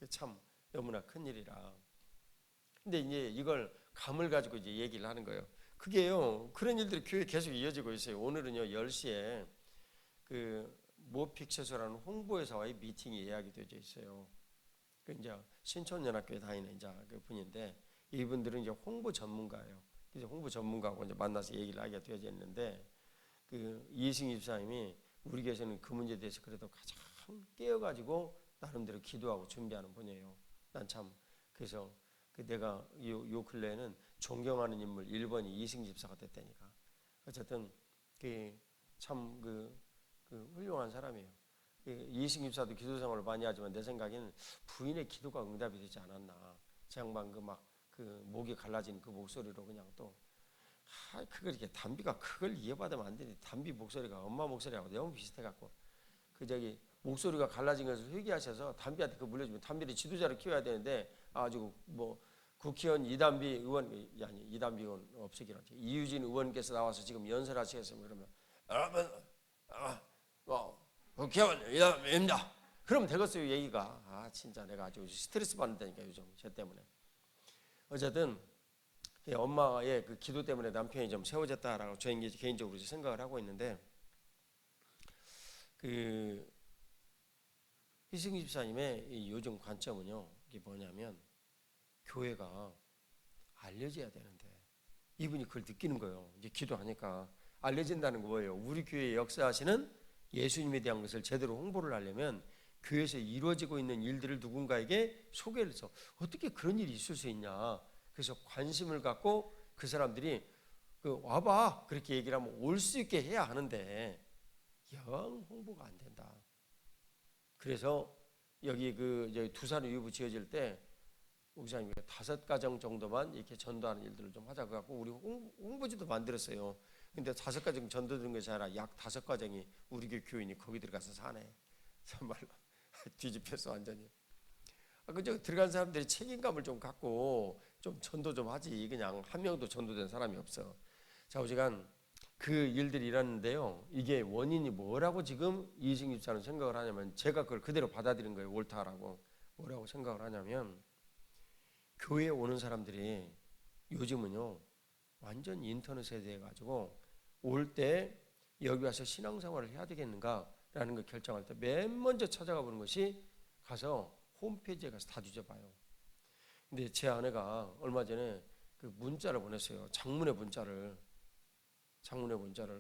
참 너무나 큰 일이라. 근데 이제 이걸 감을 가지고 이제 얘기를 하는 거예요. 그게요 그런 일들이 교회에 계속 이어지고 있어요. 오늘은요 10시에 그 모픽처스라는 홍보회사와의 미팅이 예약이 되어 있어요. 그 이제 신촌연합교회 다니는 이제 그 분인데 이분들은 이제 홍보 전문가예요. 그래서 홍보 전문가하고 이제 만나서 얘기를 하게 되어져 있는데 그 이승희 집사님이 우리 교회에서는 그 문제에 대해서 그래도 가장 깨어가지고 나름대로 기도하고 준비하는 분이에요. 난 참 그래서 그 내가 요 근래에는 존경하는 인물 1번이 이승희 집사가 됐다니까. 어쨌든 참 훌륭한 사람이에요. 이승희 집사도 기도 생활을 많이 하지만 내 생각에는 부인의 기도가 응답이 되지 않았나. 제 양반 그 목이 갈라진 그 목소리로 그냥 또 그걸 이렇게 담비가 그걸 이해받으면 안 되니. 담비 목소리가 엄마 목소리하고 너무 비슷해갖고 목소리가 갈라진 것을 회개하셔서 담비한테 그 물려주면 담비를 지도자로 키워야 되는데 아주 뭐 국회의원 이담비 의원 아니 이담비 의원 없애기로 하죠. 이유진 의원께서 나와서 지금 연설하시겠습니다. 그러면 여러분 국회의원 이담비입니다. 그러면 되겠어요 얘기가. 진짜 내가 아주 스트레스 받는다니까 요즘 쟤 때문에. 어쨌든 엄마의 그 기도 때문에 남편이 좀 세워졌다라고 저 개인적으로 생각을 하고 있는데 이승희 집사님의 요즘 관점은요 이게 뭐냐면 교회가 알려져야 되는데 이분이 그걸 느끼는 거예요. 이제 기도하니까 알려진다는 거 뭐예요? 우리 교회에 역사하시는 예수님에 대한 것을 제대로 홍보를 하려면 교회에서 이루어지고 있는 일들을 누군가에게 소개를 해서 어떻게 그런 일이 있을 수 있냐. 그래서 관심을 갖고 그 사람들이 와봐 그렇게 얘기를 하면 올 수 있게 해야 하는데 영 홍보가 안 된다. 그래서 여기 여기 두산 유부 지어질 때 목사님이 5가정 정도만 이렇게 전도하는 일들을 좀 하자 그래갖고 우리 홍보지도 만들었어요. 근데 5가정 전도되는 것이 아니라 약 5가정이 우리 교인이 거기 들어가서 사네. 정말로 뒤집혔어 완전히. 그저 들어간 사람들이 책임감을 좀 갖고 좀 전도 좀 하지. 그냥 한 명도 전도된 사람이 없어. 자, 어지간 그 일들이 일어났는데요. 이게 원인이 뭐라고 지금 이승희 집사는 생각을 하냐면 제가 그걸 그대로 받아들인 거예요. 옳다라고. 뭐라고 생각을 하냐면 교회에 오는 사람들이 요즘은요 완전 인터넷 세대해 가지고 올 때 여기 와서 신앙생활을 해야 되겠는가라는 걸 결정할 때 맨 먼저 찾아가 보는 것이 가서 홈페이지에 가서 다 뒤져봐요. 근데 제 아내가 얼마 전에 그 문자를 보냈어요. 장문의 문자를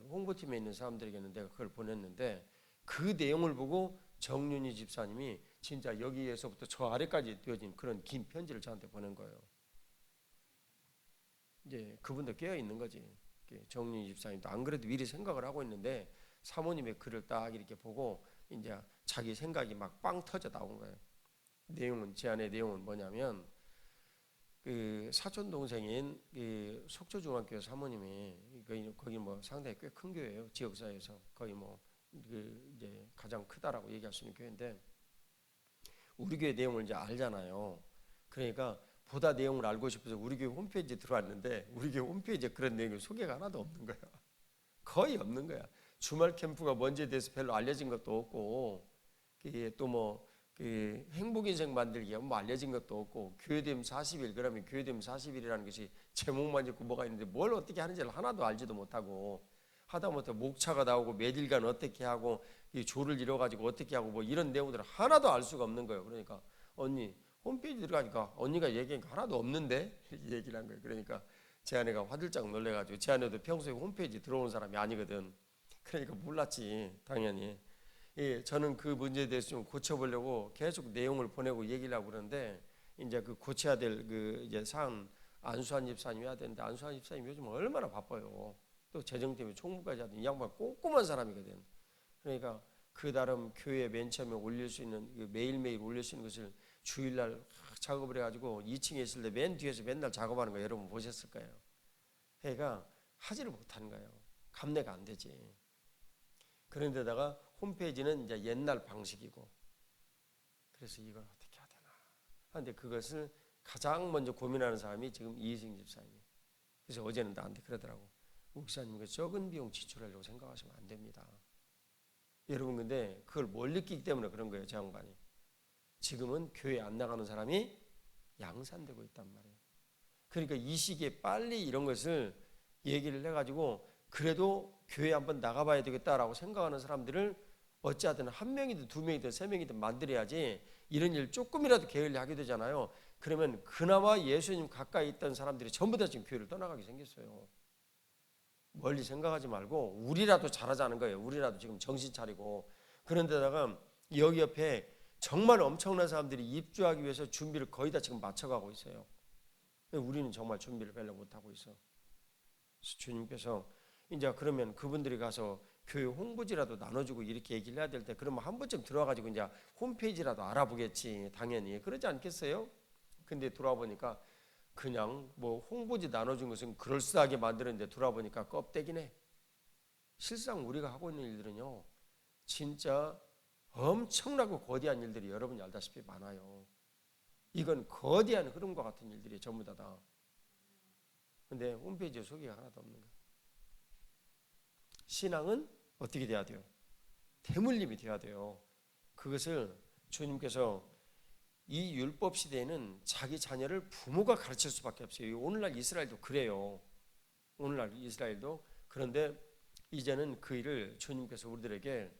홍보팀에 있는 사람들에게는 내가 그걸 보냈는데 그 내용을 보고 정윤희 집사님이 진짜 여기에서부터 저 아래까지 띄어진 그런 긴 편지를 저한테 보낸 거예요. 이제 그분도 깨어 있는 거지. 정윤희 집사님도 안 그래도 미리 생각을 하고 있는데 사모님의 글을 딱 이렇게 보고 이제 자기 생각이 막 빵 터져 나온 거예요. 내용은 제 안의 내용은 뭐냐면 그 사촌 동생인 그 속초중학교 사모님이 거기 뭐 상당히 꽤 큰 교회예요. 지역사회에서 거의 뭐 그 이제 가장 크다라고 얘기할 수 있는 교회인데 우리 교회 내용을 이제 알잖아요. 그러니까 보다 내용을 알고 싶어서 우리 교회 홈페이지에 들어왔는데 우리 교회 홈페이지에 그런 내용이 소개가 하나도 없는 거야. 거의 없는 거야. 주말 캠프가 뭔지에 대해서 별로 알려진 것도 없고 또 뭐 그 행복인생 만들기가 뭐 알려진 것도 없고 교회됨 40일 그러면 교회됨 40일이라는 것이 제목만 있고 뭐가 있는데 뭘 어떻게 하는지를 하나도 알지도 못하고 하다못해 목차가 나오고 매일간 어떻게 하고 이 조를 이뤄가지고 어떻게 하고 뭐 이런 내용들을 하나도 알 수가 없는 거예요. 그러니까 언니 홈페이지 들어가니까 언니가 얘기한 거 하나도 없는데 이렇게 얘기를 한 거예요. 그러니까 제 아내가 화들짝 놀래가지고 제 아내도 평소에 홈페이지 들어오는 사람이 아니거든. 그러니까 몰랐지 당연히. 예, 저는 그 문제에 대해서 좀 고쳐보려고 계속 내용을 보내고 얘기를 하고 그러는데 이제 그 고쳐야 될 그 이제 사안 안수환 집사님이 해야 되는데 안수환 집사님 요즘 얼마나 바빠요. 또 재정 때문에 총무까지 하던 이 양반 꼼꼼한 사람이거든. 그러니까 그 나름 교회 맨 처음에 올릴 수 있는 매일매일 올릴 수 있는 것을 주일날 작업을 해가지고 2층에 있을 때 맨 뒤에서 맨날 작업하는 거 여러분 보셨을 거예요. 그러니까 하지를 못하는 거예요. 감내가 안 되지. 그런데다가 홈페이지는 이제 옛날 방식이고 그래서 이걸 어떻게 해야 되나. 그런데 그것을 가장 먼저 고민하는 사람이 지금 이희승 집사님이에요. 그래서 어제는 나한테 그러더라고. 목사님 그 적은 비용 지출하려고 생각하시면 안 됩니다. 여러분 근데 그걸 못 느끼기 때문에 그런 거예요. 제 양반이. 지금은 교회 안 나가는 사람이 양산되고 있단 말이에요. 그러니까 이 시기에 빨리 이런 것을 얘기를 해가지고 그래도 교회 한번 나가봐야 되겠다라고 생각하는 사람들을 어찌하든 한 명이든 두 명이든 세 명이든 만들어야지 이런 일 조금이라도 게을리하게 되잖아요. 그러면 그나마 예수님 가까이 있던 사람들이 전부 다 지금 교회를 떠나가게 생겼어요. 멀리 생각하지 말고 우리라도 잘하자는 거예요. 우리라도 지금 정신 차리고. 그런데다가 여기 옆에 정말 엄청난 사람들이 입주하기 위해서 준비를 거의 다 지금 맞춰가고 있어요. 우리는 정말 준비를 별로 못하고 있어. 주님께서 이제 그러면 그분들이 가서 교회 홍보지라도 나눠주고 이렇게 얘기를 해야 될 때 그러면 한 번쯤 들어와가지고 이제 홈페이지라도 알아보겠지. 당연히 그러지 않겠어요? 근데 돌아보니까 그냥 뭐 홍보지 나눠준 것은 그럴싸하게 만드는데 돌아보니까 껍데기네. 실상 우리가 하고 있는 일들은요 진짜 엄청나고 거대한 일들이 여러분이 알다시피 많아요. 이건 거대한 흐름과 같은 일들이 전부 다다. 근데 홈페이지에 소개가 하나도 없는 거예요. 신앙은 어떻게 돼야 돼요? 대물림이 돼야 돼요. 그것을 주님께서 이 율법 시대에는 자기 자녀를 부모가 가르칠 수밖에 없어요. 오늘날 이스라엘도 그래요. 오늘날 이스라엘도. 그런데 이제는 그 일을 주님께서 우리들에게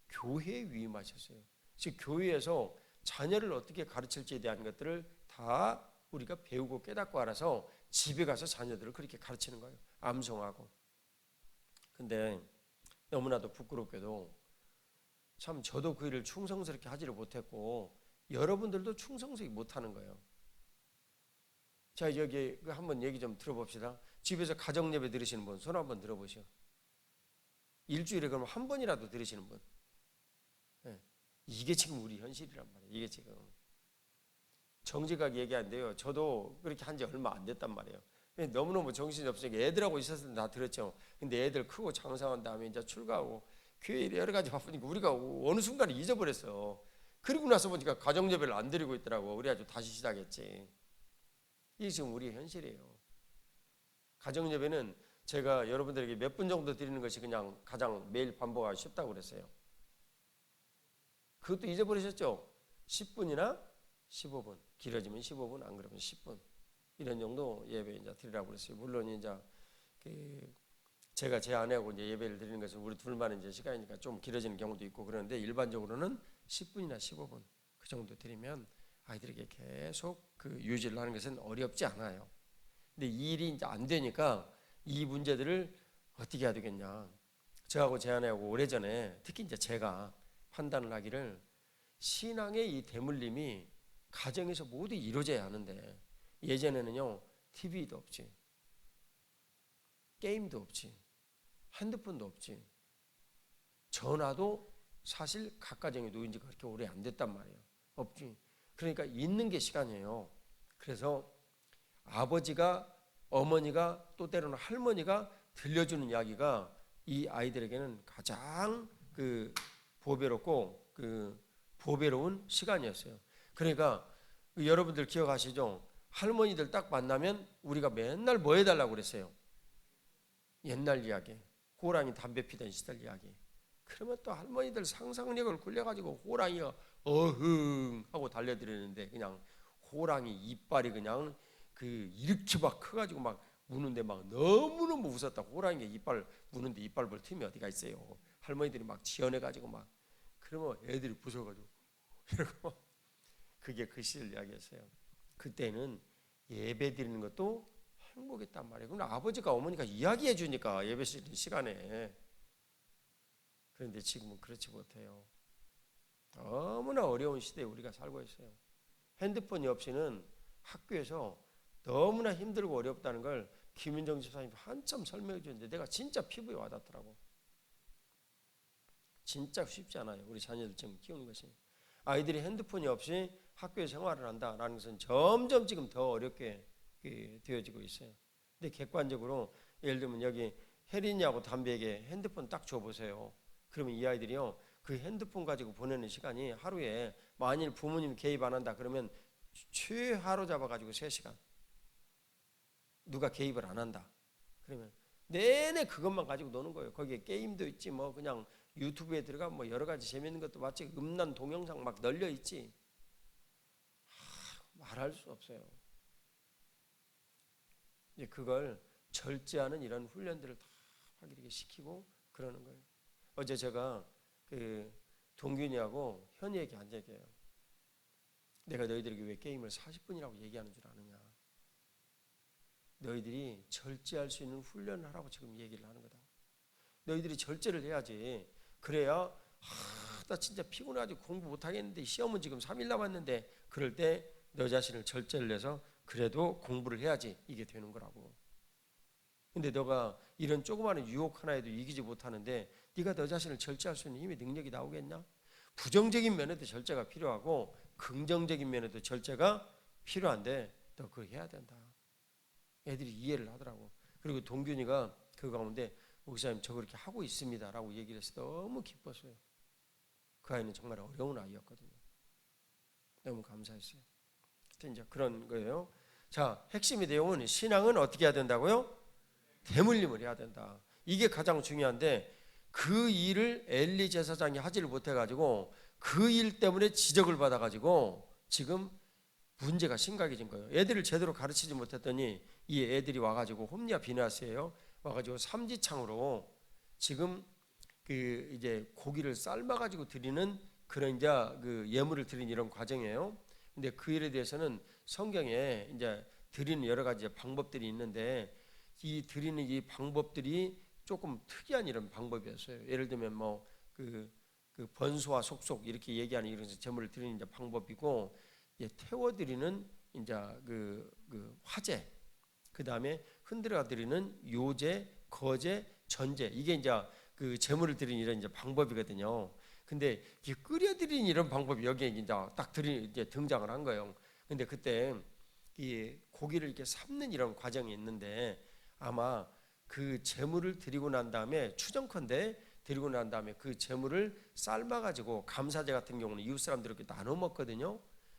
교회에 위임하셨어요. 즉 교회에서 자녀를 어떻게 가르칠지에 대한 것들을 다 우리가 배우고 깨닫고 알아서 집에 가서 자녀들을 그렇게 가르치는 거예요. 암송하고. 근데 너무나도 부끄럽게도 참 저도 그 일을 충성스럽게 하지를 못했고 여러분들도 충성스럽게 못하는 거예요. 자 여기 한번 얘기 좀 들어봅시다. 집에서 가정예배 들으시는 분 손 한번 들어보시오. 일주일에 그럼 한 번이라도 들으시는 분. 네. 이게 지금 우리 현실이란 말이에요. 이게 지금 정직하게 얘기하는데요. 저도 그렇게 한 지 얼마 안 됐단 말이에요. 너무너무 정신이 없으니까 애들하고 있었을 때 다 들었죠. 근데 애들 크고 장사한 다음에 이제 출가하고 교회 일에 여러 가지 바쁘니까 우리가 어느 순간에 잊어버렸어. 그리고 나서 보니까 가정예배를 안 드리고 있더라고. 그래가지고 다시 시작했지. 이게 지금 우리의 현실이에요. 가정예배는 제가 여러분들에게 몇 분 정도 드리는 것이 그냥 가장 매일 반복하기 쉽다고 그랬어요. 그것도 잊어버리셨죠? 10분이나 15분. 길어지면 15분, 안 그러면 10분. 이런 정도 예배 이제 드리라고 그랬어요. 물론 이제 그 제가 제 아내하고 이제 예배를 드리는 것은 우리 둘만 이제 시간이니까 좀 길어지는 경우도 있고 그런데 일반적으로는 10분이나 15분 그 정도 드리면 아이들에게 계속 그 유지를 하는 것은 어렵지 않아요. 근데 이 일이 이제 안 되니까 이 문제들을 어떻게 해야 되겠냐. 저하고 제 아내하고 오래전에 특히 이제 제가 판단을 하기를 신앙의 이 대물림이 가정에서 모두 이루어져야 하는데 예전에는요 TV도 없지, 게임도 없지, 핸드폰도 없지, 전화도 사실 각 가정에 놓인 지가 그렇게 오래 안 됐단 말이에요. 없지. 그러니까 있는 게 시간이에요. 그래서 아버지가 어머니가 또 때로는 할머니가 들려주는 이야기가 이 아이들에게는 가장 그 보배롭고 그 보배로운 시간이었어요. 그러니까 여러분들 기억하시죠? 할머니들 딱 만나면 우리가 맨날 뭐 해달라고 그랬어요? 옛날 이야기, 호랑이 담배 피던 시절 이야기. 그러면 또 할머니들 상상력을 굴려가지고 호랑이가 어흥 하고 달려들었는데 그냥 호랑이 이빨이 그냥 그 이렇게 막 커가지고 막 무는데 막 너무너무 웃었다. 호랑이가 이빨 무는데 이빨 벌 틈이 어디가 있어요. 할머니들이 막 지어내가지고 막 그러면 애들이 부서가지고 이러고 그게 그 시절 이야기였어요. 그때는 예배 드리는 것도 행복했단 말이에요. 그럼 아버지가 어머니가 이야기해 주니까 예배 드리는 시간에. 그런데 지금은 그렇지 못해요. 너무나 어려운 시대에 우리가 살고 있어요. 핸드폰이 없이는 학교에서 너무나 힘들고 어렵다는 걸 김윤정 집사님이 한참 설명해 주는데 내가 진짜 피부에 와닿더라고. 진짜 쉽지 않아요. 우리 자녀들 지금 키우는 것이. 아이들이 핸드폰이 없이 학교에 생활을 한다라는 것은 점점 지금 더 어렵게 되어지고 있어요. 근데 객관적으로 예를 들면 여기 혜린이하고 담비에게 핸드폰 딱 줘보세요. 그러면 이 아이들이요 그 핸드폰 가지고 보내는 시간이 하루에 만일 부모님 개입 안 한다 그러면 최하로 잡아가지고 3시간. 누가 개입을 안 한다. 그러면 내내 그것만 가지고 노는 거예요. 거기에 게임도 있지 뭐 그냥 유튜브에 들어가면 뭐 여러 가지 재밌는 것도 마치 음란 동영상 막 널려 있지. 말할 수 없어요. 이제 그걸 절제하는 이런 훈련들을 다 이렇게 시키고 그러는 거예요. 어제 제가 그 동균이하고 현이에게 앉아 얘기해요. 내가 너희들에게 왜 게임을 40분이라고 얘기하는 줄 아느냐. 너희들이 절제할 수 있는 훈련을 하라고 지금 얘기를 하는 거다. 너희들이 절제를 해야지. 그래야 나 진짜 피곤해가지고 공부 못하겠는데 시험은 지금 3일 남았는데 그럴 때 너 자신을 절제를 해서 그래도 공부를 해야지 이게 되는 거라고. 근데 너가 이런 조그마한 유혹 하나에도 이기지 못하는데 네가 너 자신을 절제할 수 있는 힘의 능력이 나오겠냐? 부정적인 면에도 절제가 필요하고 긍정적인 면에도 절제가 필요한데 너 그거 해야 된다. 애들이 이해를 하더라고. 그리고 동균이가 그 가운데 목사님 저 그렇게 하고 있습니다 라고 얘기를 해서 너무 기뻤어요. 그 아이는 정말 어려운 아이였거든요. 너무 감사했어요. 이제 그런 거예요. 자, 핵심의 내용은 신앙은 어떻게 해야 된다고요? 대물림을 해야 된다. 이게 가장 중요한데 그 일을 엘리 제사장이 하지를 못해가지고 그 일 때문에 지적을 받아가지고 지금 문제가 심각해진 거예요. 애들을 제대로 가르치지 못했더니 이 애들이 와가지고 홈리와 비나스예요. 와가지고 삼지창으로 지금 그 이제 고기를 삶아가지고 드리는 그런 이제 그 예물을 드리는 이런 과정이에요. 근데 그 일에 대해서는 성경에 이제 드리는 여러 가지 방법들이 있는데 이 드리는 이 방법들이 조금 특이한 이런 방법이었어요. 예를 들면 뭐 그 번수와 속속 이렇게 얘기하는 이런 제물을 드리는 이제 방법이고 태워드리는 이제 그 화제, 그 다음에 흔들어 드리는 요제, 거제, 전제 이게 이제 그 제물을 드리는 이런 이제 방법이거든요. 근데 이 끓여드리는 이런 방법이 여기에 이제 딱 이제 등장을 한 거예요. 근데 그때 이 고기를 이렇게 삶는 이런 과정이 있는데 아마 그 제물을 드리고 난 다음에 추정컨대 드리고 난 다음에 그 제물을 삶아가지고 감사제 같은 경우는 이웃 사람들 이렇게 나눠 먹거든요.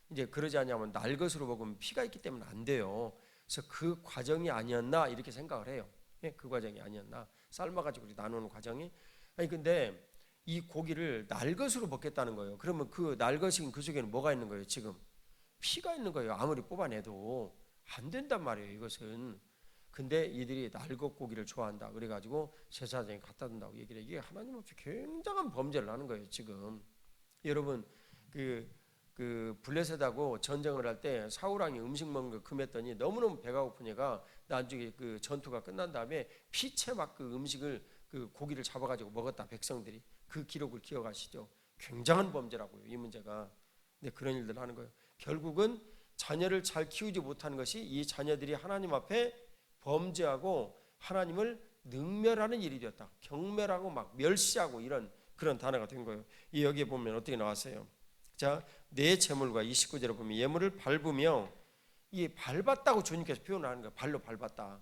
이제 그러지 않냐면 날 것으로 먹으면 피가 있기 때문에 안 돼요. 그래서 그 과정이 아니었나 이렇게 생각을 해요. 그 과정이 아니었나 삶아가지고 나누는 과정이. 아니 근데 이 고기를 날 것으로 먹겠다는 거예요. 그러면 그 날 것인 그 속에는 뭐가 있는 거예요? 지금 피가 있는 거예요. 아무리 뽑아내도. 안 된단 말이에요, 이것은. 근데 이들이 날것 고기를 좋아한다. 그래가지고 제사장에 갖다 준다고 얘기를 해. 이게 하나님 앞에 굉장한 범죄를 하는 거예요, 지금. 여러분, 그 블레셋하고 전쟁을 할 때 사울왕이 음식 먹는 걸 금했더니 너무너무 배가 고프니까 나중에 그 전투가 끝난 다음에 피채 막 그 음식을 그 고기를 잡아가지고 먹었다, 백성들이. 그 기록을 기억하시죠? 굉장한 범죄라고요, 이 문제가. 근데 그런 일들을 하는 거예요. 결국은 자녀를 잘 키우지 못하는 것이 이 자녀들이 하나님 앞에 범죄하고 하나님을 능멸하는 일이 되었다. 경멸하고 막 멸시하고 이런 그런 단어가 된 거예요. 이 여기에 보면 어떻게 나왔어요? 자, 내 재물과 29절에 보면 예물을 밟으며, 이 밟았다고 주님께서 표현하는 거예요. 발로 밟았다.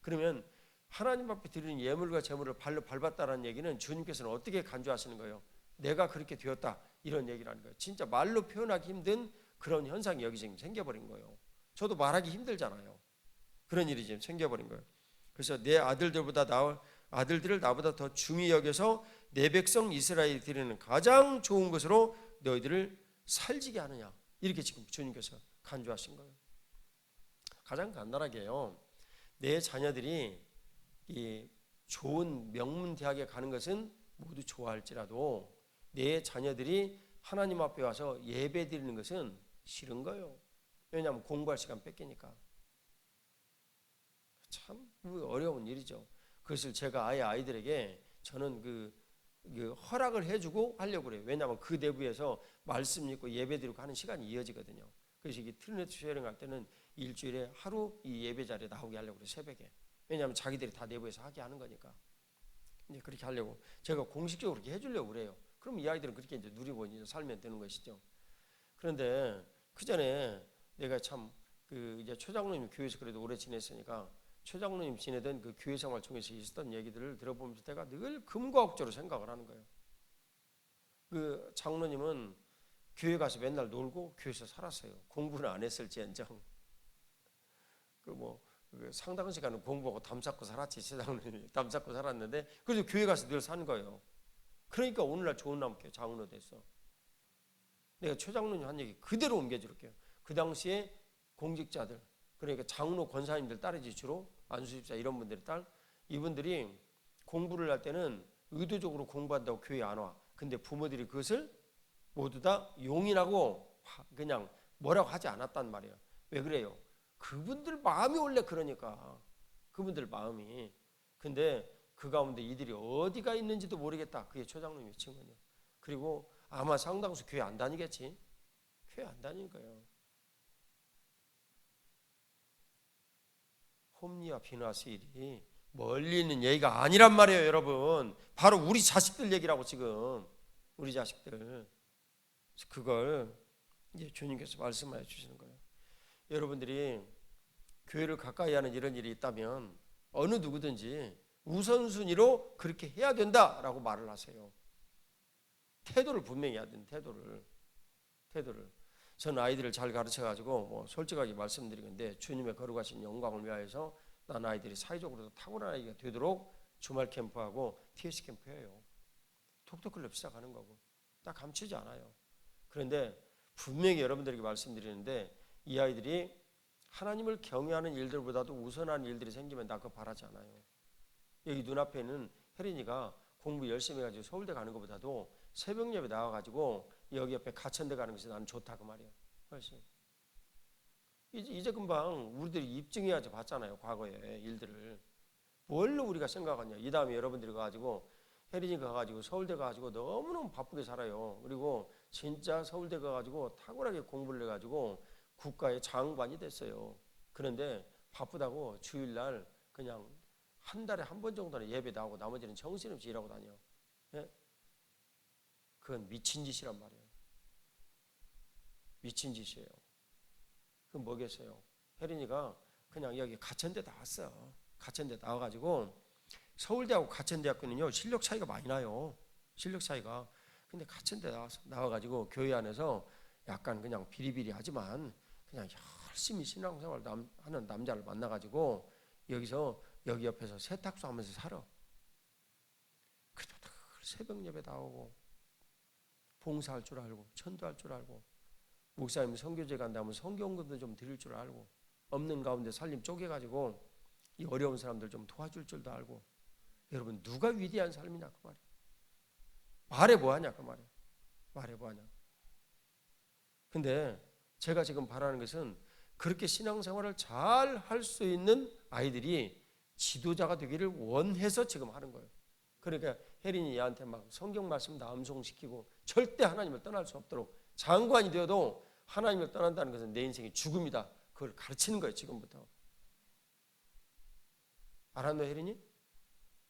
그러면 하나님 앞에 드리는 예물과 재물을 발로 밟았다라는 얘기는 주님께서는 어떻게 간주하시는 거예요? 내가 그렇게 되었다, 이런 얘기를 하는 거예요. 진짜 말로 표현하기 힘든 그런 현상이 여기 지금 생겨버린 거예요. 저도 말하기 힘들잖아요. 그런 일이 지금 생겨버린 거예요. 그래서 내 아들들을 나보다 더 중히 여겨서 내 백성 이스라엘이 드리는 가장 좋은 것으로 너희들을 살지게 하느냐, 이렇게 지금 주님께서 간주하신 거예요. 가장 간단하게요, 내 자녀들이 이 좋은 명문 대학에 가는 것은 모두 좋아할지라도 내 자녀들이 하나님 앞에 와서 예배 드리는 것은 싫은 거예요. 왜냐하면 공부할 시간 뺏기니까. 참 어려운 일이죠. 그것을 제가 아이들에게 저는 그 허락을 해주고 하려고 그래요. 왜냐하면 그 내부에서 말씀 읽고 예배 드리고 하는 시간이 이어지거든요. 그래서 이게 트리니티 쉐어링 할 때는 일주일에 하루 이 예배 자리에 나오게 하려고 그래요, 새벽에. 왜냐하면 자기들이 다 내부에서 하게 하는 거니까. 이제 그렇게 하려고 제가 공식적으로 그렇게 해주려고 그래요. 그럼 이 아이들은 그렇게 이제 누리고 이제 살면 되는 것이죠. 그런데 그 전에 내가 참 이제 최장로님 교회에서 그래도 오래 지냈으니까 최장로님 지내던 그 교회 생활 중에서 있었던 얘기들을 들어보면서 내가 늘 금과 억조로 생각을 하는 거예요. 그 장로님은 교회 가서 맨날 놀고 교회에서 살았어요. 공부는 안 했을지언정. 그 상당 시간은 공부하고 담 쌓고 살았지. 최장로님이 담 쌓고 살았는데 그래도 교회 가서 늘 산 거예요. 그러니까 오늘날 좋은 남교 장로 됐어. 내가 최장로님 한 얘기 그대로 옮겨줄게요. 그 당시에 공직자들, 그러니까 장로 권사님들 딸이지, 주로 안수집사 이런 분들의 딸, 이분들이 공부를 할 때는 의도적으로 공부한다고 교회에 안 와. 근데 부모들이 그것을 모두 다 용인하고 그냥 뭐라고 하지 않았단 말이에요. 왜 그래요? 그분들 마음이 원래 그러니까. 그분들 마음이. 근데 그 가운데 이들이 어디가 있는지도 모르겠다. 그게 최장로님의 증언이에요. 그리고 아마 상당수 교회 안 다니겠지. 교회 안 다니는 거예요. 홈리와 비나스 일이 멀리 있는 얘기가 아니란 말이에요, 여러분. 바로 우리 자식들 얘기라고 지금. 우리 자식들. 그걸 이제 주님께서 말씀하여 주시는 거예요. 여러분들이 교회를 가까이 하는 이런 일이 있다면 어느 누구든지 우선순위로 그렇게 해야 된다라고 말을 하세요. 태도를 분명히 해야 되는 태도를. 저는 아이들을 잘 가르쳐가지고 솔직하게 말씀드리는데 주님의 거룩하신 영광을 위하여서 난 아이들이 사회적으로도 탁월한 아이가 되도록 주말 캠프하고 TS 캠프 해요. 톡톡클럽 시작하는 거고 딱 감추지 않아요. 그런데 분명히 여러분들에게 말씀드리는데 이 아이들이 하나님을 경외하는 일들보다도 우선한 일들이 생기면 나 그거 바라지 않아요. 여기 눈앞에 있는 혜린이가 공부 열심히 해가지고 서울대 가는 것보다도 새벽 예배 나와가지고 여기 옆에 가천대 가는 것이 나는 좋다, 그 말이에요. 훨씬. 이제 금방 우리들이 입증해야지 봤잖아요, 과거의 일들을. 뭘로 우리가 생각하냐. 이 다음에 여러분들이 가가지고 혜린이 가가지고 서울대 가가지고 너무너무 바쁘게 살아요. 그리고 진짜 서울대 가가지고 탁월하게 공부를 해가지고 국가의 장관이 됐어요. 그런데 바쁘다고 주일날 그냥 한 달에 한 번 정도는 예배 나오고 나머지는 정신없이 일하고 다녀. 예? 그건 미친 짓이란 말이에요. 미친 짓이에요. 그건 뭐겠어요? 혜린이가 그냥 여기 가천대 나왔어. 가천대 나와가지고 서울대하고 가천대학교는요 실력 차이가 많이 나요. 실력 차이가. 근데 가천대 나와가지고 교회 안에서 약간 그냥 비리비리하지만 그냥 열심히 신앙생활 하는 남자를 만나가지고 여기서 여기 옆에서 세탁소 하면서 살아. 그래도 새벽 예배 나오고 봉사할 줄 알고 천도할 줄 알고 목사님 선교제 간다면 성경금도 좀 드릴 줄 알고 없는 가운데 살림 쪼개가지고 이 어려운 사람들 좀 도와줄 줄도 알고. 여러분 누가 위대한 삶이냐 그 말이에요. 말해 뭐하냐 그 말이에요. 말해 뭐하냐. 근데 제가 지금 바라는 것은 그렇게 신앙생활을 잘 할 수 있는 아이들이 지도자가 되기를 원해서 지금 하는 거예요. 그러니까 혜린이 얘한테 막 성경 말씀 암송시키고 절대 하나님을 떠날 수 없도록, 장관이 되어도 하나님을 떠난다는 것은 내 인생의 죽음이다, 그걸 가르치는 거예요 지금부터. 알았노 혜린이?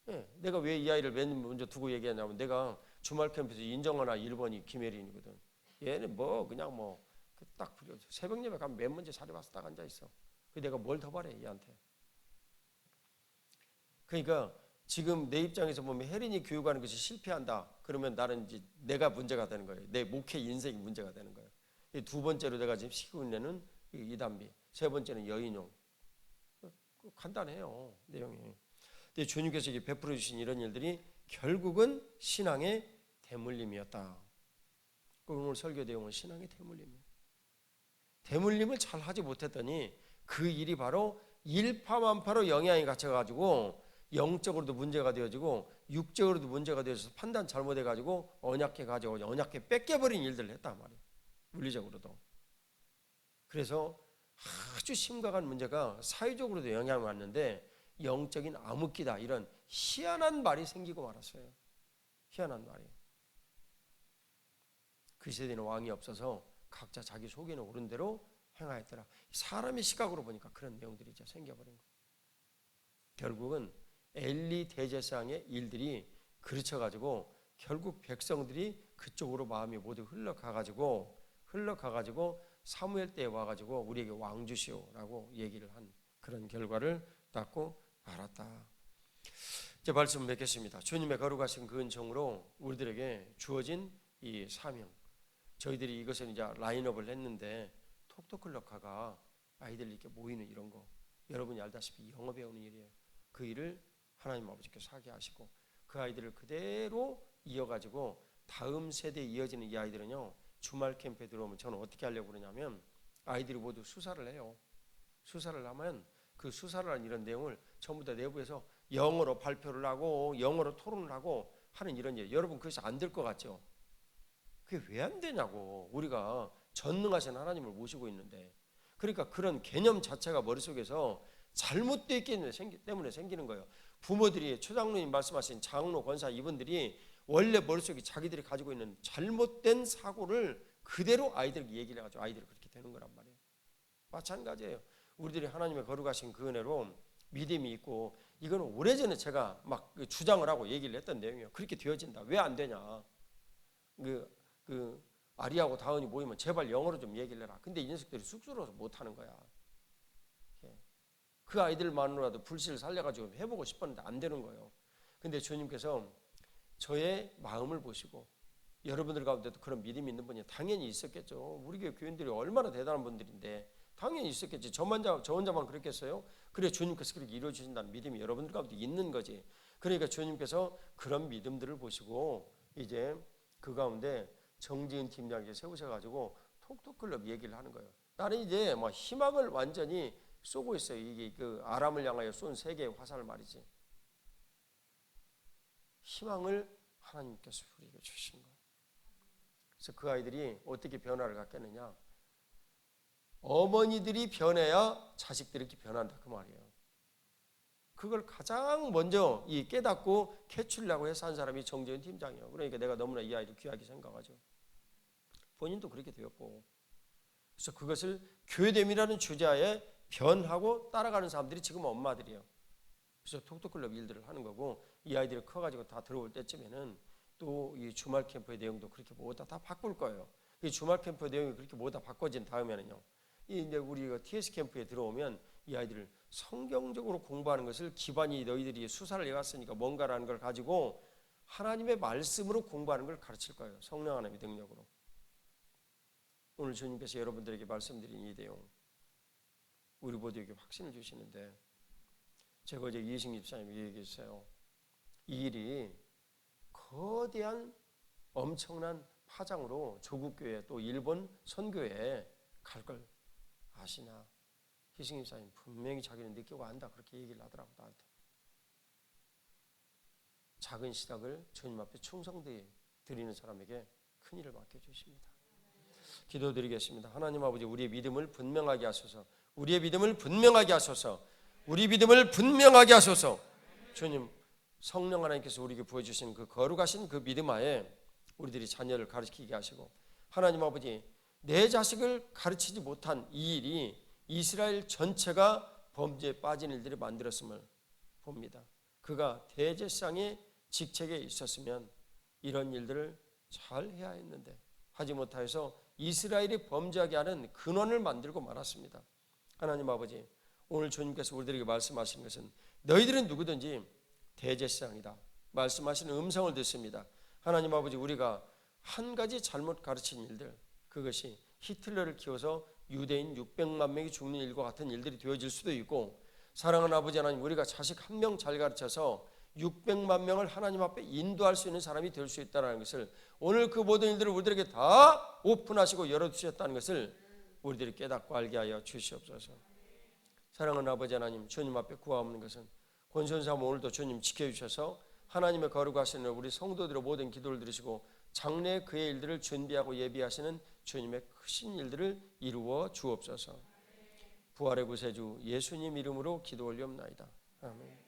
예, 내가 왜 이 아이를 맨 먼저 두고 얘기하냐면 내가 주말 캠프에서 인정하나 1번이 김혜린이거든. 얘는 뭐 그냥 뭐 딱 새벽 예배 가면 맨 먼저 자리 와서 딱 앉아 있어. 내가 뭘 더 바래 얘한테. 그러니까 지금 내 입장에서 보면 혜린이 교육하는 것이 실패한다. 그러면 나는 이제 내가 문제가 되는 거예요. 내 목회 인생이 문제가 되는 거예요. 두 번째로 내가 지금 시키고 있는 애는 이단비, 세 번째는 여인용. 간단해요 내용이. 근데 주님께서 베풀어 주신 이런 일들이 결국은 신앙의 대물림이었다. 오늘 설교 내용은 신앙의 대물림이에요. 대물림을 잘 하지 못했더니 그 일이 바로 일파만파로 영향이 갇혀가지고 영적으로도 문제가 되어지고 육적으로도 문제가 되어서 판단 잘못해가지고 언약해가지고 언약해 뺏겨버린 일들을 했단 말이에요. 물리적으로도. 그래서 아주 심각한 문제가 사회적으로도 영향을 왔는데 영적인 암흑기다, 이런 희한한 말이 생기고 말았어요. 희한한 말이. 그 시대에는 왕이 없어서 각자 자기 속에는 옳은 대로 행하였더라. 사람의 시각으로 보니까 그런 내용들이 이제 생겨버린 거예요. 결국은 엘리 대제사장의 일들이 그르쳐가지고 결국 백성들이 그쪽으로 마음이 모두 흘러가가지고 사무엘 때에 와가지고 우리에게 왕 주시오라고 얘기를 한 그런 결과를 닦고 알았다. 이제 말씀 맺겠습니다. 주님의 거룩하신 그 은총으로 우리들에게 주어진 이 사명, 저희들이 이것을 이제 라인업을 했는데 톡톡클럽화가 아이들 이렇게 모이는 이런 거, 여러분이 알다시피 영어 배우는 일이에요. 그 일을 하나님 아버지께서 하게 하시고 그 아이들을 그대로 이어가지고 다음 세대에 이어지는 이 아이들은요, 주말 캠프에 들어오면 저는 어떻게 하려고 그러냐면 아이들이 모두 수사를 해요. 수사를 하면 그 수사를 한 이런 내용을 전부 다 내부에서 영어로 발표를 하고 영어로 토론을 하고 하는 이런 일. 여러분 그것이 안 될 것 같죠? 그게 왜 안 되냐고. 우리가 전능하신 하나님을 모시고 있는데. 그러니까 그런 개념 자체가 머릿속에서 잘못되어 있기 때문에 생기는 거예요. 부모들이 초장로님 말씀하신 장로, 권사 이분들이 원래 머릿속에 자기들이 가지고 있는 잘못된 사고를 그대로 아이들에게 얘기를 해가지고 아이들이 그렇게 되는 거란 말이에요. 마찬가지예요. 우리들이 하나님의 거룩하신 그 은혜로 믿음이 있고, 이거는 오래전에 제가 막 주장을 하고 얘기를 했던 내용이에요. 그렇게 되어진다. 왜 안 되냐. 아리하고 다은이 모이면 제발 영어로 좀 얘기를 해라. 근데 이 녀석들이 쑥스러워서 못하는 거야. 그 아이들만으로라도 불씨를 살려가지고 해보고 싶었는데 안 되는 거예요. 근데 주님께서 저의 마음을 보시고 여러분들 가운데도 그런 믿음이 있는 분이 당연히 있었겠죠. 우리 교회 교인들이 얼마나 대단한 분들인데 당연히 있었겠지. 저 혼자만 그랬겠어요? 그래 주님께서 그렇게 이루어주신다는 믿음이 여러분들 가운데 있는 거지. 그러니까 주님께서 그런 믿음들을 보시고 이제 그 가운데 정지은 팀장이 세우셔가지고 톡톡클럽 얘기를 하는 거예요. 나는 이제 뭐 희망을 완전히 쏘고 있어요. 이게 그 아람을 향하여 쏜 세 개의 화살을 말이지. 희망을 하나님께서 우리에게 주신 거예요. 그래서 그 아이들이 어떻게 변화를 갖겠느냐? 어머니들이 변해야 자식들이 이렇게 변한다 그 말이에요. 그걸 가장 먼저 이 깨닫고 캐치려고 해서 한 사람이 정재훈 팀장이에요. 그러니까 내가 너무나 이 아이를 귀하게 생각하죠. 본인도 그렇게 되었고, 그래서 그것을 교회됨이라는 주제에 변하고 따라가는 사람들이 지금 엄마들이에요. 그래서 톡톡클럽 일들을 하는 거고, 이 아이들이 커가지고 다 들어올 때쯤에는 또 이 주말 캠프의 내용도 그렇게 모두 다 바꿀 거예요. 이 주말 캠프 내용이 그렇게 모두 다 바꿔진 다음에는요, 이제 우리가 TS 캠프에 들어오면 이 아이들을 성경적으로 공부하는 것을 기반이 너희들이 수사를 해왔으니까 뭔가라는 걸 가지고 하나님의 말씀으로 공부하는 걸 가르칠 거예요. 성령 하나님의 능력으로. 오늘 주님께서 여러분들에게 말씀드린 이 내용, 우리 모두에게 확신을 주시는데, 제가 어제 이해식 집사님이 얘기했어요. 이 일이 거대한 엄청난 파장으로 조국교회 또 일본 선교회에 갈 걸 아시나? 희승 집사님 분명히 자기는 느끼고 안다 그렇게 얘기를 하더라고 나한테. 작은 시작을 주님 앞에 충성되이 드리는 사람에게 큰 일을 맡겨주십니다. 기도드리겠습니다. 하나님 아버지, 우리의 믿음을 분명하게 하소서. 우리의 믿음을 분명하게 하소서. 우리 믿음을 분명하게 하소서. 주님, 성령 하나님께서 우리에게 보여주신 그 거룩하신 그 믿음 하에 우리들이 자녀를 가르치게 하시고, 하나님 아버지, 내 자식을 가르치지 못한 이 일이 이스라엘 전체가 범죄에 빠진 일들을 만들었음을 봅니다. 그가 대제사장의 직책에 있었으면 이런 일들을 잘 해야 했는데 하지 못하여서 이스라엘이 범죄하게 하는 근원을 만들고 말았습니다. 하나님 아버지, 오늘 주님께서 우리들에게 말씀하시는 것은 너희들은 누구든지 대제사장이다 말씀하시는 음성을 듣습니다. 하나님 아버지, 우리가 한 가지 잘못 가르친 일들, 그것이 히틀러를 키워서 유대인 600만 명이 죽는 일과 같은 일들이 되어질 수도 있고, 사랑하는 아버지 하나님, 우리가 자식 한 명 잘 가르쳐서 600만 명을 하나님 앞에 인도할 수 있는 사람이 될 수 있다는 것을, 오늘 그 모든 일들을 우리들에게 다 오픈하시고 열어주셨다는 것을 우리들이 깨닫고 알게 하여 주시옵소서. 사랑하는 아버지 하나님, 주님 앞에 구하옵는 것은 권선삼 오늘도 주님 지켜주셔서 하나님의 거룩하시는 우리 성도들의 모든 기도를 들으시고 장래 그의 일들을 준비하고 예비하시는 주님의 크신 일들을 이루어 주옵소서. 부활의 구세주 예수님 이름으로 기도 올리옵나이다. 아멘.